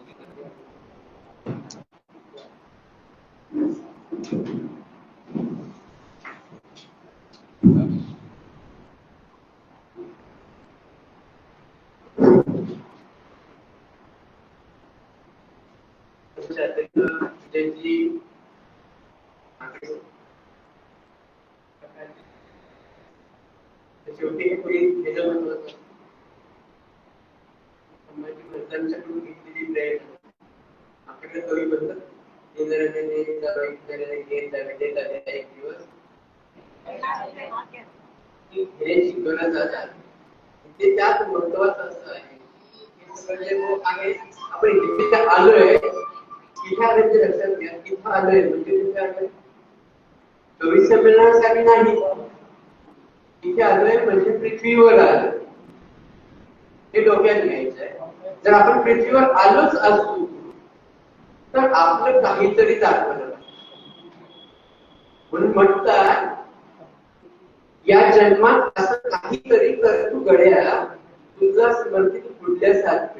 शेवटी कोणी महिलांच्याकडून घेतलेली प्रेरणा आपल्याकडे कवी म्हणतात एक दिवस हे शिकवण्यात आलं. ते त्यात महत्वाचं असं आहे सगळं जे आहे आपण इथे आलोय, इथे आलं ते लक्षात घ्या, इथं आलोय म्हणजे कुठे आलोय? कवी संमेलनासाठी नाही, इथे आलोय म्हणजे पृथ्वीवर आलोय, हे डोक्यात घ्यायचं आहे. जर आपण पृथ्वीवर आलोच असू तर आपलं काहीतरी दाखवलं, म्हणून म्हणतात या जन्मात असं काहीतरी कर तू गड्या, तुझा स्मृती तू पुढल्या साथ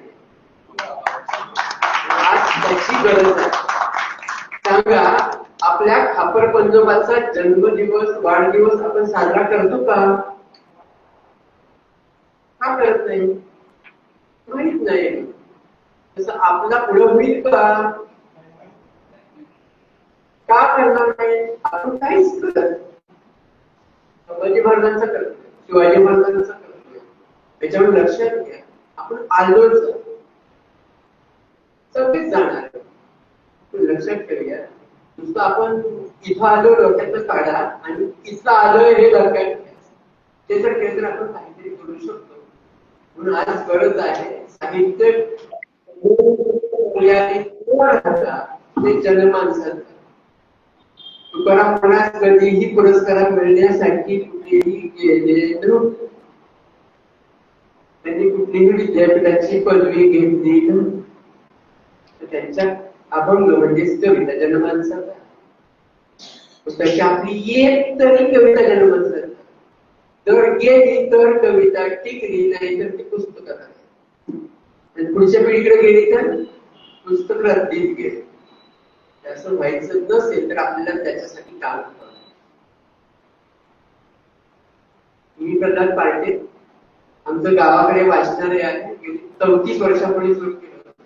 आज त्याची गरज आहे. सांगा, आपल्या खापर पंजोबाचा जन्मदिवस वाढदिवस आपण साजरा करतो का? का करत नाही? माहित नाही. तसं आपला पुढं होईल का? का करणार नाही? आपण काहीच करत. संभाजी महाराजांचं करतोय, शिवाजी महाराजांचं करतोय, त्याच्यामुळे लक्षात घ्या आपण आलोच, सगळेच जाणार. लक्षात ठेवूया, नुसतं आपण इथं आलो डोक्यातलं काढा आणि इथं आलोय हे लक्षात घ्या. ते जर केलं तर आपण काहीतरी करू शकतो. म्हणून आज गरज आहे साहित्य ते जनमानसाचं. तुकाराम म्हणास कधीही पुरस्कार मिळण्यासाठी कुठेही गेले नव्हते, त्यांनी कुठलीही विद्यापीठाची पदवी घेतली नव्हती. त्यांच्या अभंग म्हणजेच कविता जनमानसाचा. पुस्तकाची आपली एक तरी कविता जनमानसाचा जर गेली तर कविता टिकली, नाही तर ती पुस्तकात आणि पुढच्या पिढीकडे गेली तर पुस्तक रद्दीत गेली. असं व्हायचं नसेल तर आपल्याला त्याच्यासाठी काम करावं. मी प्रल्हाद पार्टे, आमचं गावाकडे वाचनालय आहे, गेली 34 वर्षापूर्वी सुरू केलं होतं.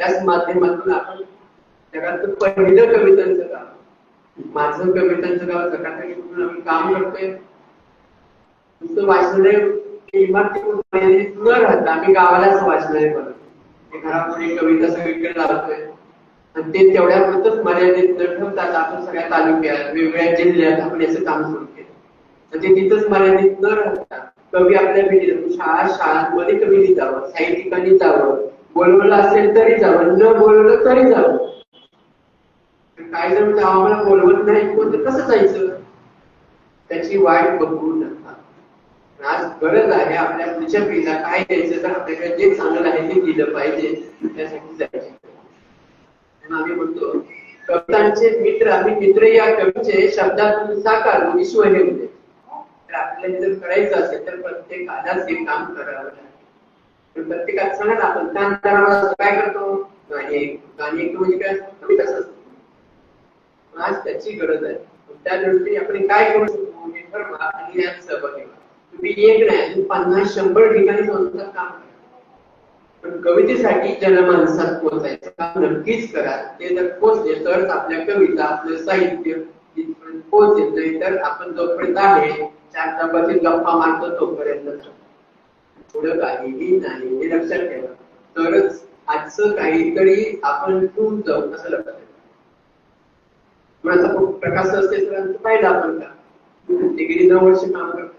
त्याच माध्यमातून आपण जगातलं पहिलं कवितांचं गाव, माझं कवितांचं गाव जगाकडे आम्ही काम करतोय. नुसतं वाचनालय इमारतीत न राहता आम्ही गावालाच वाचनालय बनवतो. घरापुढे कविता सगळीकडे लावतोय आणि ते तेवढ्यापुरतच मर्यादित न ठेवतात आपण सगळ्या तालुक्यात वेगवेगळ्या जिल्ह्यात आपण याचं काम सुरू केलं. म्हणजे तिथंच मर्यादित न राहता कवी आपल्या भेटीला शाळांमध्ये कवी जावं, साहित्यिकांनी जावं, बोलवलं असेल तरी जावं, न बोलवलं तरी जावं. काही जण आम्हाला बोलवत नाही कोणतं कसं जायचं, त्याची वाट बघू नका. आज गरज आहे आपल्या पुढच्या पिढीला काय द्यायचं, तर आपल्याकडे जे चांगलं आहे ते दिलं पाहिजे, त्यासाठी जायचं. आम्ही म्हणतो कवितांचे मित्र, आम्ही मित्र या कवीचे शब्दातून साकार विश्व हे होते. तर आपल्याला जर करायचं असेल तर प्रत्येकालाच हे काम करावं लागेल. प्रत्येकात सांगा ना, आपण काय करतो, गाणी म्हणजे काय कविता असतो. आज त्याची गरज आहे. त्या दृष्टीने आपण काय करू शकतो हे ठरवा आणि यात सहभागी व्हा. तुम्ही एक नाही 50-100 ठिकाणी संस्था काम करा, पण कवितेसाठी जनमानसात पोहोचायचं काम नक्कीच करा. ते जर पोहोचले तर आपल्या कविता, आपलं साहित्य इथपर्यंत पोहोचेल. नाही तर आपण जोपर्यंत आहे 4 चौकातील गप्पा मारतो तोपर्यंत पुढं काहीही नाही, हे लक्षात ठेवा. तरच आजचं काहीतरी आपण ठेवून जाऊ असं लक्षात ठेवा. माझा प्रकाश संस्थेपर्यंत पाहिला आपण का ते गेली 9 वर्ष काम करतो.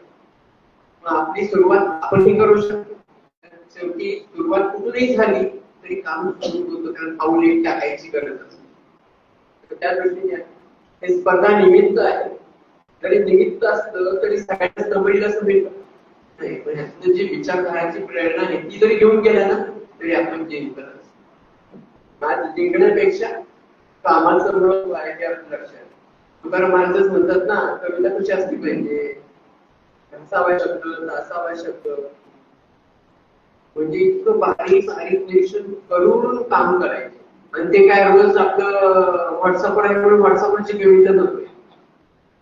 आपली सुरुवात आपणही करू शकतो. शेवटी सुरुवात कुठूनही झाली तरी काम सुरू होतं, कारण पाऊल एक टाकायची गरज असते. त्या दृष्टीने हे स्पर्धा निमित्त आहे. जरी निमित्त असतं तरी सगळ्यांना समजलं असं मिळतं नाही, पण ह्यातनं जी विचारधाराची प्रेरणा आहे ती जरी घेऊन गेला ना तरी आपण जिंकत. आज जिंकण्यापेक्षा कामाचं महत्व आहे ते आपलं लक्षात. तुकाराम महाराजच म्हणतात ना, कविता कशी असली पाहिजे, असावा शब्द असावा शब्द, म्हणजे इतकं बारीक निरीक्षण करून काम करायचे. आणि ते काय रोज आपलं व्हॉट्सअपवर आहे म्हणून व्हॉट्सअपवरची कविता नव्हती.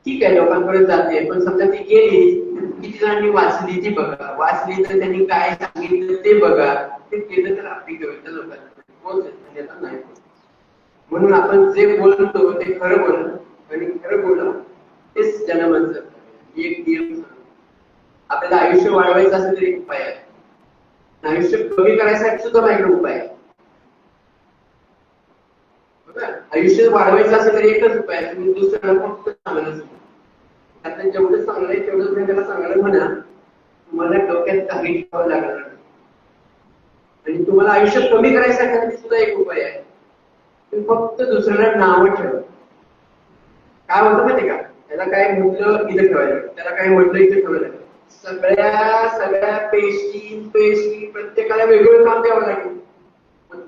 ठीक आहे, लोकांपर्यंत जाते, पण समजा ती गेली, किती जणांनी वाचली ती बघा, वाचली तर त्यांनी काय सांगितलं ते बघा. ते केलं तर आपली कविता लोकांना पोहोचेल, नाही. म्हणून आपण जे बोलतो ते खरं बोलणं, आणि खरं बोलणं तेच जनमानसात. एक नियम आपल्याला आयुष्य वाढवायचं असेल तर एक उपाय आहे. आयुष्य कमी करायसाठी सुद्धा माझ्याकडे उपाय आहे. आयुष्य वाढवायचं असेल तर एकच उपाय आहे, तुम्ही दुसऱ्याला फक्त चांगलं सांगा. आता जेवढं चांगलं आहे तेवढं तुम्ही त्याला चांगलं म्हणा, तुम्हाला डोक्यात काही ठेवावं लागणार नाही. आणि तुम्हाला आयुष्य कमी करायसाठी सुद्धा एक उपाय आहे. तुम्ही फक्त दुसऱ्याला नाव ठेवा. काय होतं माहिती का, त्याला काय म्हटलं इथे ठेवायला, त्याला काय म्हटलं इथे ठेवायला. सगळ्या पेशी प्रत्येकाला वेगवेगळं काम द्यावं लागेल.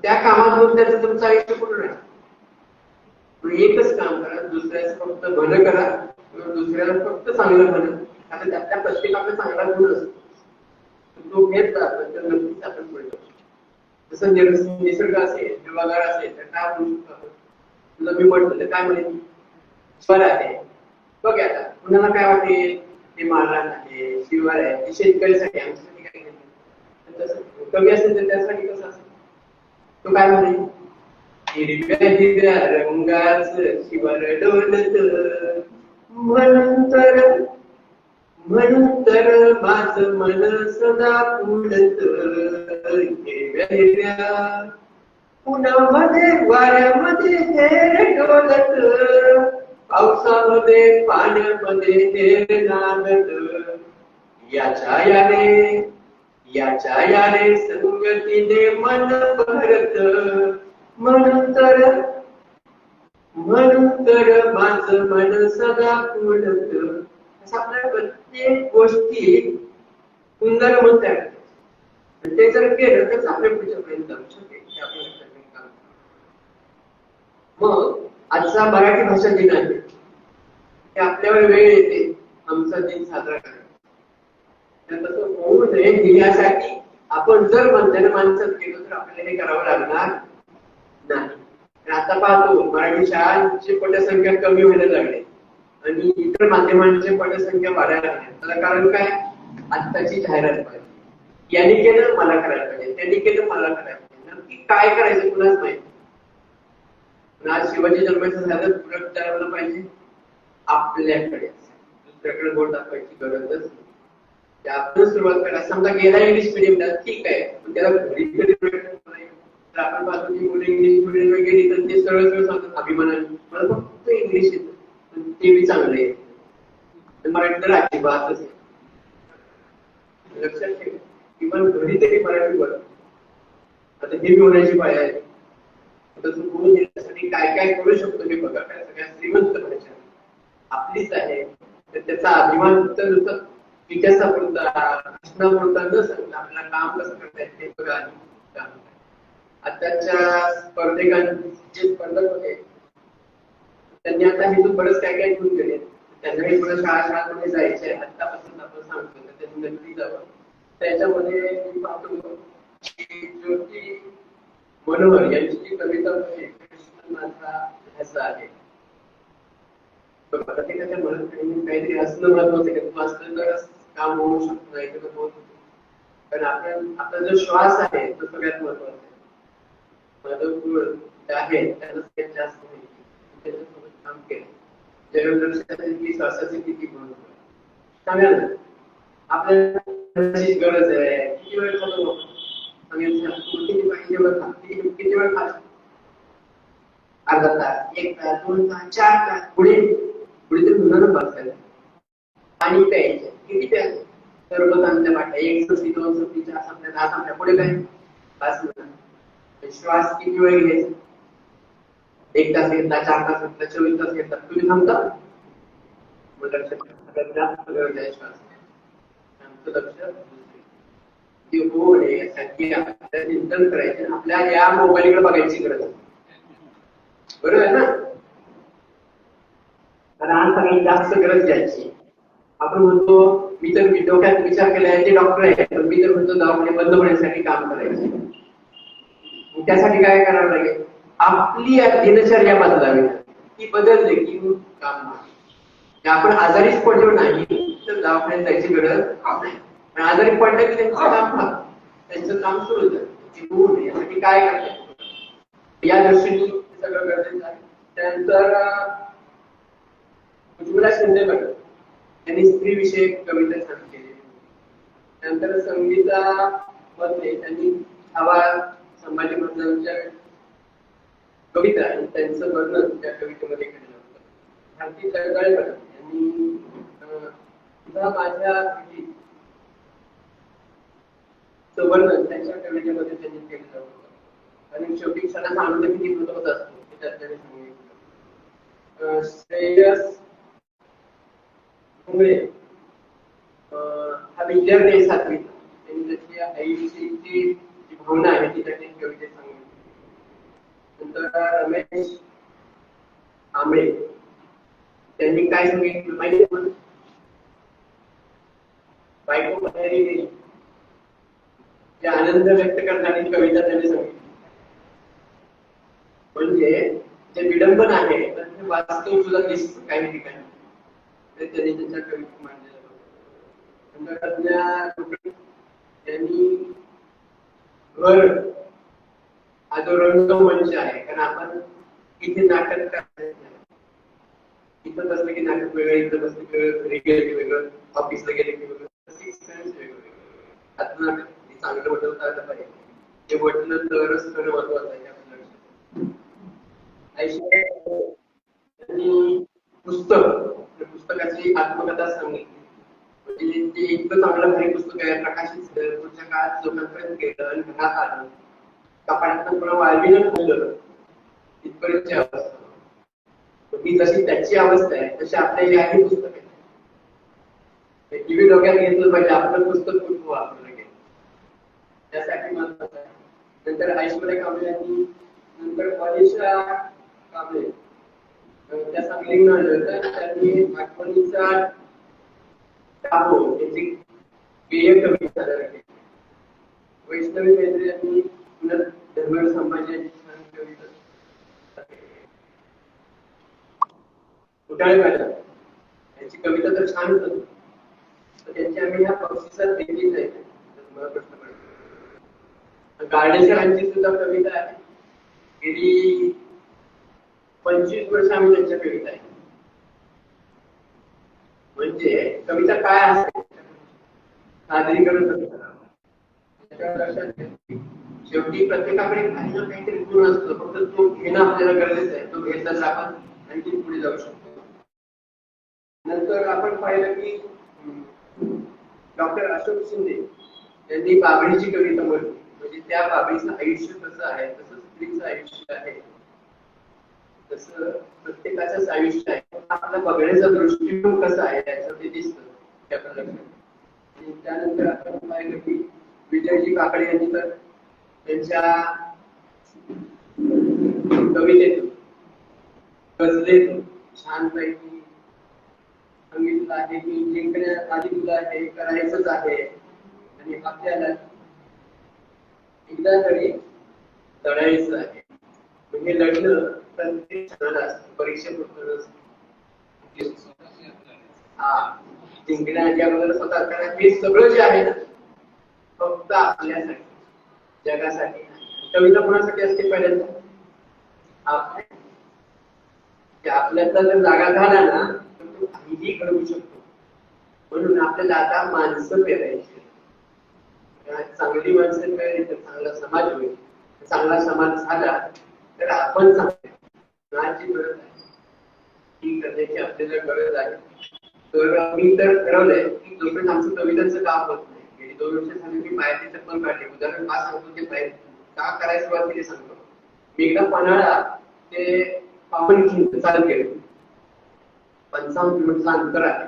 त्या कामातून त्याचं तुमचं आयुष्य पूर्ण आहे. एकच काम करा, दुसऱ्याचं फक्त भलं करा किंवा दुसऱ्याला फक्त चांगलं भलं. आता त्यातल्या प्रत्येकाला चांगला गुण असतो, तो घेत राहतो तर नक्कीच आपण पुढे जाऊ. जसं निसर्ग असेल, हिरवागार असेल तर काय म्हणू शकतो आपण. तुला मी म्हटलं तर काय म्हणेन, स्वर आहे. बघ आता कुणाला काय वाटेल, ते मारणार आहे, शिवार आहे, ते शेतकऱ्यासाठी आमच्यासाठी काय केलं. तसं कमी असेल तर त्यासाठी कसं असेल, तो काय म्हणेल, हिरव्या हिरव्या रंगाच शिवार डोलत, म्हणून तर माझं मन सदा फुलत. हिरव्या हिरव्या उन्हामध्ये वाऱ्यामध्ये हेर डोलत, पावसामध्ये पाण्यामध्ये हेर नांदत. याच्या याने संगतीने मन भरत, म्हणून तर माझं मन सदा फुलत. असं आपल्या प्रत्येक गोष्टी सुंदर म्हणतात. ते जर केलं तर आपल्या पुढच्यापर्यंत जाऊ शकेल. मग आजचा मराठी भाषा दिन आहे, ते आपल्यावर वेळ येते आमचा दिन साजरा करायचा. तसं होऊ नये यासाठी आपण जर बंधन माणसात गेलो तर आपल्याला हे करावं लागणार नाही. आता पाहतो मराठी शाळांची पटसंख्या कमी व्हायला लागली आणि इतर माध्यमांची पटसंख्या वाढायला लागली. त्याला कारण काय, आत्ताची जाहिरात पाहिजे. यांनी केलं मला करायला पाहिजे, त्यांनी केलं मला करायला पाहिजे. नक्की काय करायचं कुणाच माहिती. आज शिवाजी जन्माचं झालं पुढे करायला पाहिजे आपल्याकडे, दुसऱ्याकडे बोट दाखवायची गरजच नाही. आपण सुरुवात करा. समजा गेला इंग्लिश मिडियमला, ठीक आहे, पण त्याला घरी तर आपण पाहतो की मुलं इंग्लिश मिडियमला गेली तर ते सरळ सांगतात अभिमानाने, मला फक्त इंग्लिश येतं, ते बी चांगलं आहे. मराठी तर अजिबातच आहे. लक्षात ठेवा, किमान घरी तरी मराठी बोला. आता हे बी होण्याची पाय आहे. गुरु देण्यासाठी काय काय करू शकतो हे बघा. काय सगळ्या श्रीमंत भाषा आपलीच आहे, तर त्याचा अभिमान फक्त नुसतं विकासापुरता कृष्णापुरता न सांगता आपल्याला काम कसं करता येत ते बघा. आताच्या स्पर्धकांचे स्पर्धक होते, त्यांनी आता हे बरंच काय काय घेऊन गेले. त्यांनाही पुढे शाळांमध्ये जायचे. आतापासून आपण सांगतो तर त्यांनी नक्की जावं. त्याच्यामध्ये मी पाहतो की ज्योती मनोहर यांची जी कविता होती, कृष्ण माझा ध्यास आहे. प्रत्येकाच्या मनात काहीतरी असणं महत्वाचं आहे. तू असलं तर काम होऊ शकतो, नाही तर होत. कारण आपला जो श्वास आहे तो सगळ्यात महत्वाचा आहे. आहे त्यांना सगळ्यात जास्त माहिती. त्याच्यासोबत काम केलं जयवंत श्वासाचे किती महत्व सांगा ना. आपल्याला गरज आहे. किती वेळ खातो, किती वेळ खातो, अर्धा तास, 1 तास, 2 तास, 4 तास, पुढे तर मुलांना बसायला. पाणी प्यायचं किती प्यायचं, सरबतांच्या बाटल्या 1 सप्ती 2 सप्ती 4 सप्त्या 10 सप्त्या, पुढे काय 5 मिनिटं. श्वास किती वेळ घ्यायचा, 1 तास घेतला, 4 तास घेतला, 24 तास घेतला, तुम्ही थांबता. श्वास चिंतन करायचे. आपल्या या मोबाईलकडे बघायची गरज बरोबर आहे ना. कारण आज सगळ्यात जास्त गरज घ्यायची. आपण म्हणतो मी तर डोक्यात विचार केला आहे, ते डॉक्टर आहे, तर मी तर म्हणतो दवाखाने बंद होण्यासाठी काम करायचे. त्यासाठी काय करावं लागेल, आपली दिनचर्या बदलावी. ती बदलली की काम. आपण आजारीच पडलो नाही तर दवाखान्यात जायची गरज नाही. पण आजारी पडलं की त्यांचं काम सुरू होतं. यासाठी काय करतात या दृष्टीने सगळं गरजेचं आहे. त्यानंतर उज्ज्वला शिंदे मॅडम त्यांनी स्त्री विषयक कविता छान केली. त्यानंतर संगीता मध्ये त्यांनी आवाज संभाजी महाराजांच्या कविता आणि त्यांचं वर्णन त्या कवितेमध्ये केलेलं होतं. भारती जगदाळे यांनी माझ्या वर्णन त्यांच्या कवितेमध्ये त्यांनी केलं. शेवटी क्षणाचा आनंद किती महत्वाचा असतो हे त्याच्याने सांगितलं. श्रेयस मुळे हा विद्यार्थी आहे सातवीचा, त्यांनी त्याची आईची जी भावना आहे ती त्यांनी कवितेत सांगितली. नंतर रमेश आंबळे त्यांनी काय सांगितलं माहिती आहे? बायको बाहेर गेली जे आनंद व्यक्त करणारी कविता त्यांनी सांगितली. म्हणजे जे विडंबन आहे तर ते वास्तव तुला दिसतं काही ठिकाणी, ते त्यांनी त्यांच्या कवितेत मांडलेलं होतं. त्यांनी घर हा जो रंगमंच आहे, कारण आपण इथे नाटक करायचं इथं बसलं की नाटक वेगळं, इथं बसलं की घरी गेलं की वेगळं, ऑफिसला गेले की वेगळं, एक्सपिरियन्स वेगवेगळे. आता नाटक चांगलं वाटत आलं पाहिजे, ते वाटलं तरच खरं महत्वाचं आहे आपल्या लक्षात. आणि पुस्तकाची आत्मकथा सांगितली, म्हणजे ते इतकं चांगलं भारी पुस्तक आहे, प्रकाशित झालं, पुढच्या काळात लोकांपर्यंत गेलं आणि घरात आलं, कपाटातून पुन्हा वाळवीनं खाल्लं, इथपर्यंतची अवस्था. ही जशी त्याची अवस्था आहे तशी आपल्या हे पुस्तक आहे, टीव्ही डोक्यात घेतलं पाहिजे, आपलं पुस्तक कुठं आपल्याला घ्यायचं त्यासाठी महत्वाचं आहे. नंतर ऐश्वर्या कांबळे यांनी, नंतर मनीषा कांबळे त्या सांगली तर त्यांनी आठवणीचा टाहो याची गेय कविता सादर केली. वैष्णवी मेहत्रे यांनी धर्मवीर संभाजी यांची छान कविता. उटाळे मॅडम यांची कविता तर छानच होती, तर त्यांची आम्ही ह्या बक्षिसात देखील नाही. मला प्रश्न पडतो, गार्डेसरांची सुद्धा कविता आहे, गेली 25 वर्ष आम्ही त्यांच्या कविता आहे. म्हणजे कविता काय असते सादरीकरण शेवटी प्रत्येकाकडे काही ना काहीतरी गुण असतो, फक्त तो घेणं आपल्याला गरजेचं आहे, तो घेतलाच आपण आणखी पुढे जाऊ शकतो. नंतर आपण पाहिलं की डॉक्टर अशोक शिंदे यांनी बाबळीची कविता म्हटली, म्हणजे त्या बाबळीचं आयुष्य कसं आहे तसं स्त्रीचं आयुष्य आहे, तसं प्रत्येकाचंच आयुष्य आहे, आपला बघण्याचा दृष्टिकोन कसा आहे त्याचं ते दिसतं त्या लक्षात. आणि त्यानंतर आपण पाहिलं की विजयजी काकडे यांनी तर त्यांच्या कवितेतून गझलेतून छानपैकी सांगितलं आहे की जिंकण्यात आधी तुला हे करायचंच आहे आणि आपल्याला एकदा तरी लढायचं आहे. म्हणजे लढणं प्रत्येक क्षणाला असतं, परीक्षेपुरतं नसतं. जिंकण्याआधी अगोदर स्वतः कारण हे सगळं जे आहे ना फक्त आपल्यासाठी, जगासाठी. कविता कोणासाठी असते पहिल्यांदा? आपल्याचा जर जागा झाला ना तर तो काहीही घडवू शकतो. म्हणून आपल्याला आता माणसं पेरायची, चांगली माणसं मिळाली तर चांगला समाज होईल, चांगला समाज झाला तर आपण चांगली गरज आहे ही करण्याची आपल्याला गरज आहे. तर मी तर ठरवलंय की जोपर्यंत आमचं कवितांचं काम होत नाही, गेली 2 वर्ष झाली मी बाहेरचे चप्पल काढले. उदाहरण का सांगतो ते बाहेर का करायला सुरुवात केली सांगतो. मी एकदा पन्हाळा ते पावनखिंड चालत गेलो, 55 किलोमीटरचं अंतर आहे.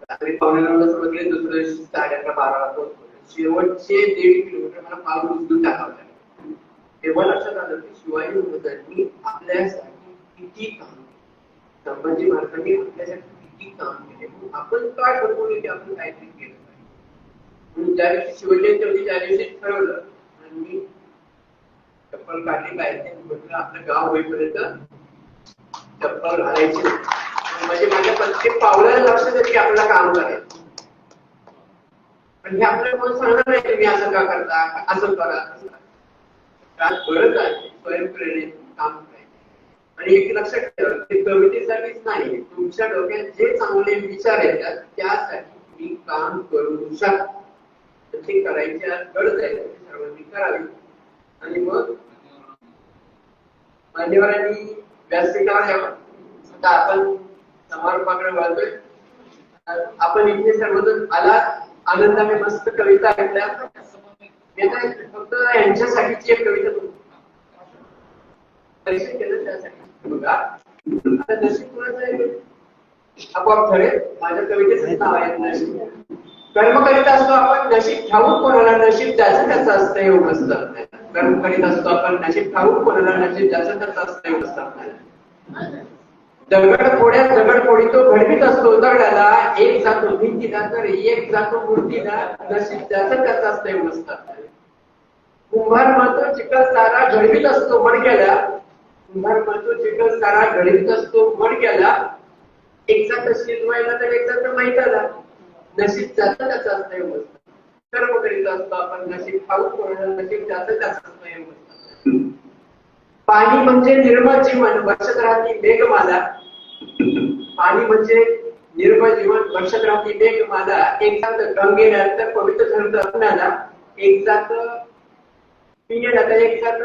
रात्री 9:45 सुरुवात केली, दुसऱ्या दिवशी 11:30-12 पोहोचलो. शेवटचे 1.5 किलोमीटर मला पाऊल उचलून टाकावं लागलं. तेव्हा लक्षात आलं की शिवाजी महाराजांनी आपल्यासाठी किती काम केलं, संभाजी महाराजांनी आपल्यासाठी किती काम केले. आपण काय ठरवलं की आपण काहीतरी केलं पाहिजे. म्हणून ज्या दिवशी शिवजयंती होती त्या दिवशी ठरवलं आणि मी चप्पल काढली पाहिजे, म्हटलं आपलं गाव होईपर्यंत चप्पल घालायची. म्हणजे माझ्या प्रत्येक पावलाला लक्षात येतं की आपल्याला काम करायचं. पण हे आपल्याला कोण सांगणार नाही तुम्ही असं का करता, असं करा, गरज आहे स्वयंप्रेरित काम करायचं. आणि एक लक्षात ठेवा ते कवितेसाठीच नाही, तुमच्या डोक्यात जे चांगले विचार येतात त्यासाठी तुम्ही काम करू शकता. ते करायची गरज आहे, सर्वांनी करावी. आणि मग मान्यवरांनी व्यासपीठावर यावं. आता आपण समारोपाकडे वळतोय. आपण इथे सर्वजण आला, आनंदाने मस्त कविता ऐकल्या. फक्त यांच्यासाठीची एक कविता परीक्षण केलं त्यासाठी बघा आता नशीब कुणाचं आहे आपोआप ठरेल. माझ्या कवितेचं नाव आहे नशीब. कर्म करीत असतो आपण नशीब ठाऊक कोणाला नशीब ज्याचं त्याचं असतं एवढं असतं. कर्म करीत असतो आपण नशीब ठाऊक कोणाला नशीब ज्याचं त्याचं असतं एवढं असतं. दगड फोड्यात दगड फोडी तो घडवीत असतो दगडाला एक जातो भिंतीला तर एक जातो मूर्तीला नशीब ज्याचं त्याचं असतं एवढं असतं. कुंभार म्हणतो चिखल सारा घडवीत असतो मडक्याला. कुंभार म्हणतो चिखल सारा घडवीत असतो मडक्याला एक जात शिजवायला तर एक जात मैदाला नशीब ज्याचं त्याचं असतं एवढं असतं. कर्म करीत असतो आपण नशीब ठाऊक कोणाला नशीब ज्याचं त्याचं असतं एवढं असतं. पाणी म्हणजे निर्मळ जीवन वर्षात राहती मेघमाला. पाणी म्हणजे निर्मळ जीवन वर्षात राहती मेघमाला एक जात गंगेला तर पवित्र ठरतं आपल्याला एक जात पिण्याला तर एक जात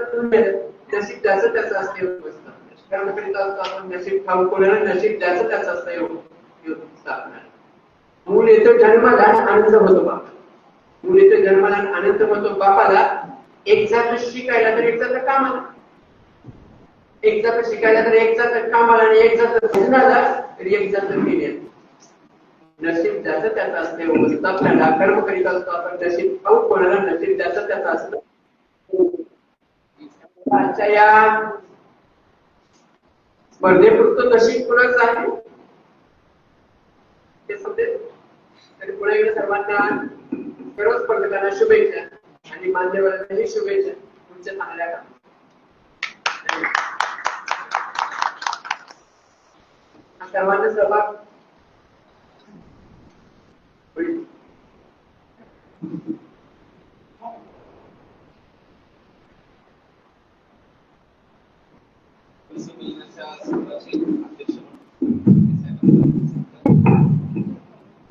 नशीब ज्याचं त्याचं असतं एवढं असतं. कर्म करीत असतो आपण नशीब ठाऊक कोणाला नशीब ज्याचं त्याचं असतं एवढं असतं आपल्याला. मूल येतो जन्माला आनंद होतो बाप. मूल येतो जन्माला आनंद होतो बापाला एक जात शिकायला तर एक जात कामाला. एक जात शिकायला तर एक जात कामाला आणि एक जात भजनाला तर एक जात पिण्याला. नशीब ज्याचं त्याचं असतं एवढं आपल्याला. कर्म करीत असतो आपण नशीब ठाऊक कोणाला नशीब ज्याचं त्याचं असतं. आजच्या या स्पर्धेपुरतं नशीब कुणाचं आहे ते समजेल. तरी पुन्हा एकदा सर्वांना सर्व स्पर्धकांना शुभेच्छा आणि मान्यवरांनाही शुभेच्छा तुमच्या चांगल्या कामात. सर्वांना सहभाग होईल.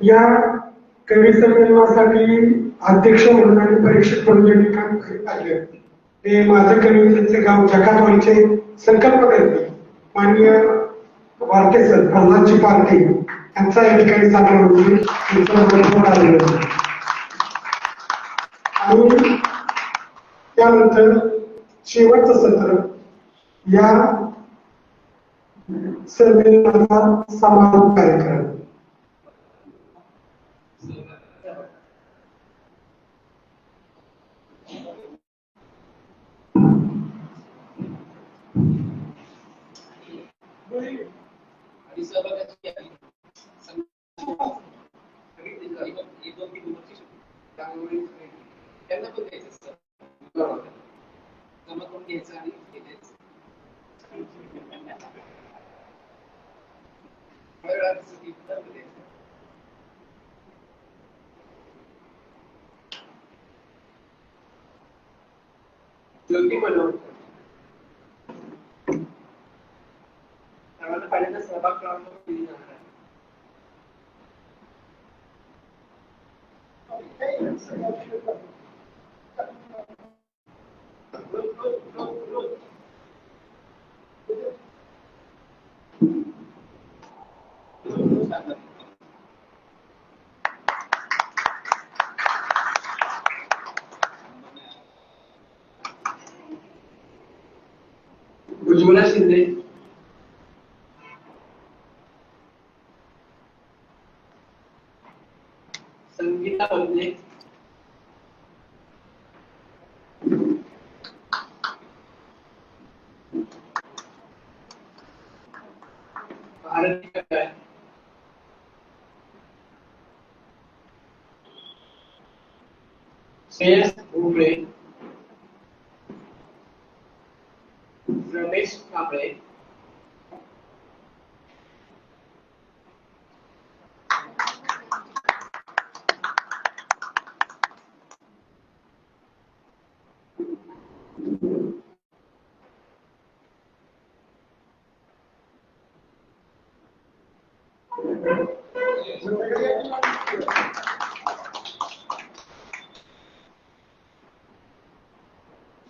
या कवी संमेलनासाठी अध्यक्ष म्हणून आणि परीक्षक म्हणून ज्यांनी काम करीत आले ते माझं कवितेचे गाव जकातवाडीचे संकल्पक आहेत माननीय वारके सर प्रल्हादजी पारखे यांचा या ठिकाणी सादर आलेलं आणि त्यानंतर शेवटचं सत्र या संमेलनाचा समारोप कार्यक्रम. त्यांना पण घ्यायचं जमा करून घ्यायचं आणि ज्योती मनोहर सर्वांना पहिल्यांदा सहभाग क्रमांक दिली जाणार आहे. उज्ज्वला शिंदे, संगीता बंदे, भारती कटाय, श्रेयस भोगळे, रमेश कांबळे,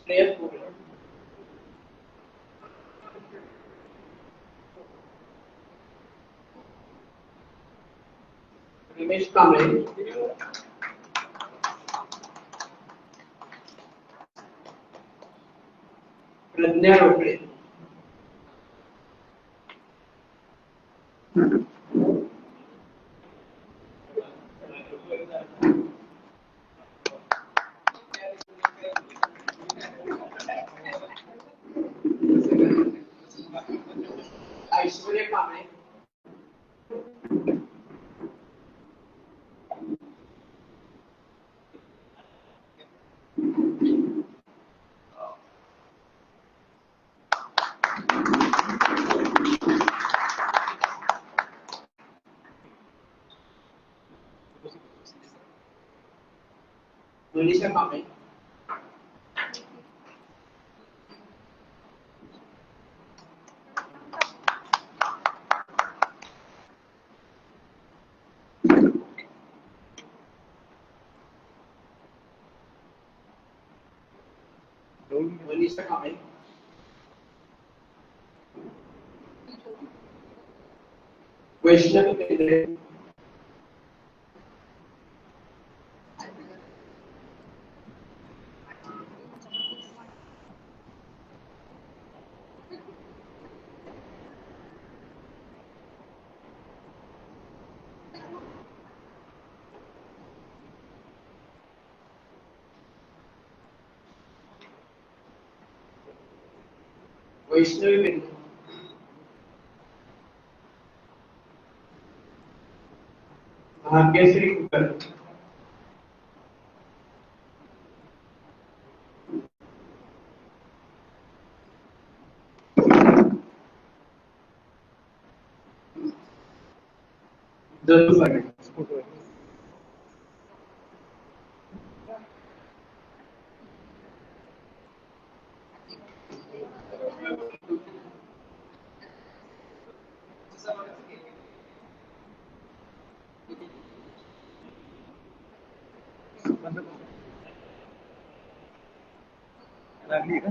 श्रेयस भोगळे, रमेश कांबळे, प्रज्ञा रोकडे, ऐश्वर्या कांबळे. मनीषा कांबळे. मनीषा कांबळे. वैष्णवी केंद्रे. वैष्णवी केंद्रे. भाग्यश्री कुलकर्णी. जरूर पाटील. लागली का?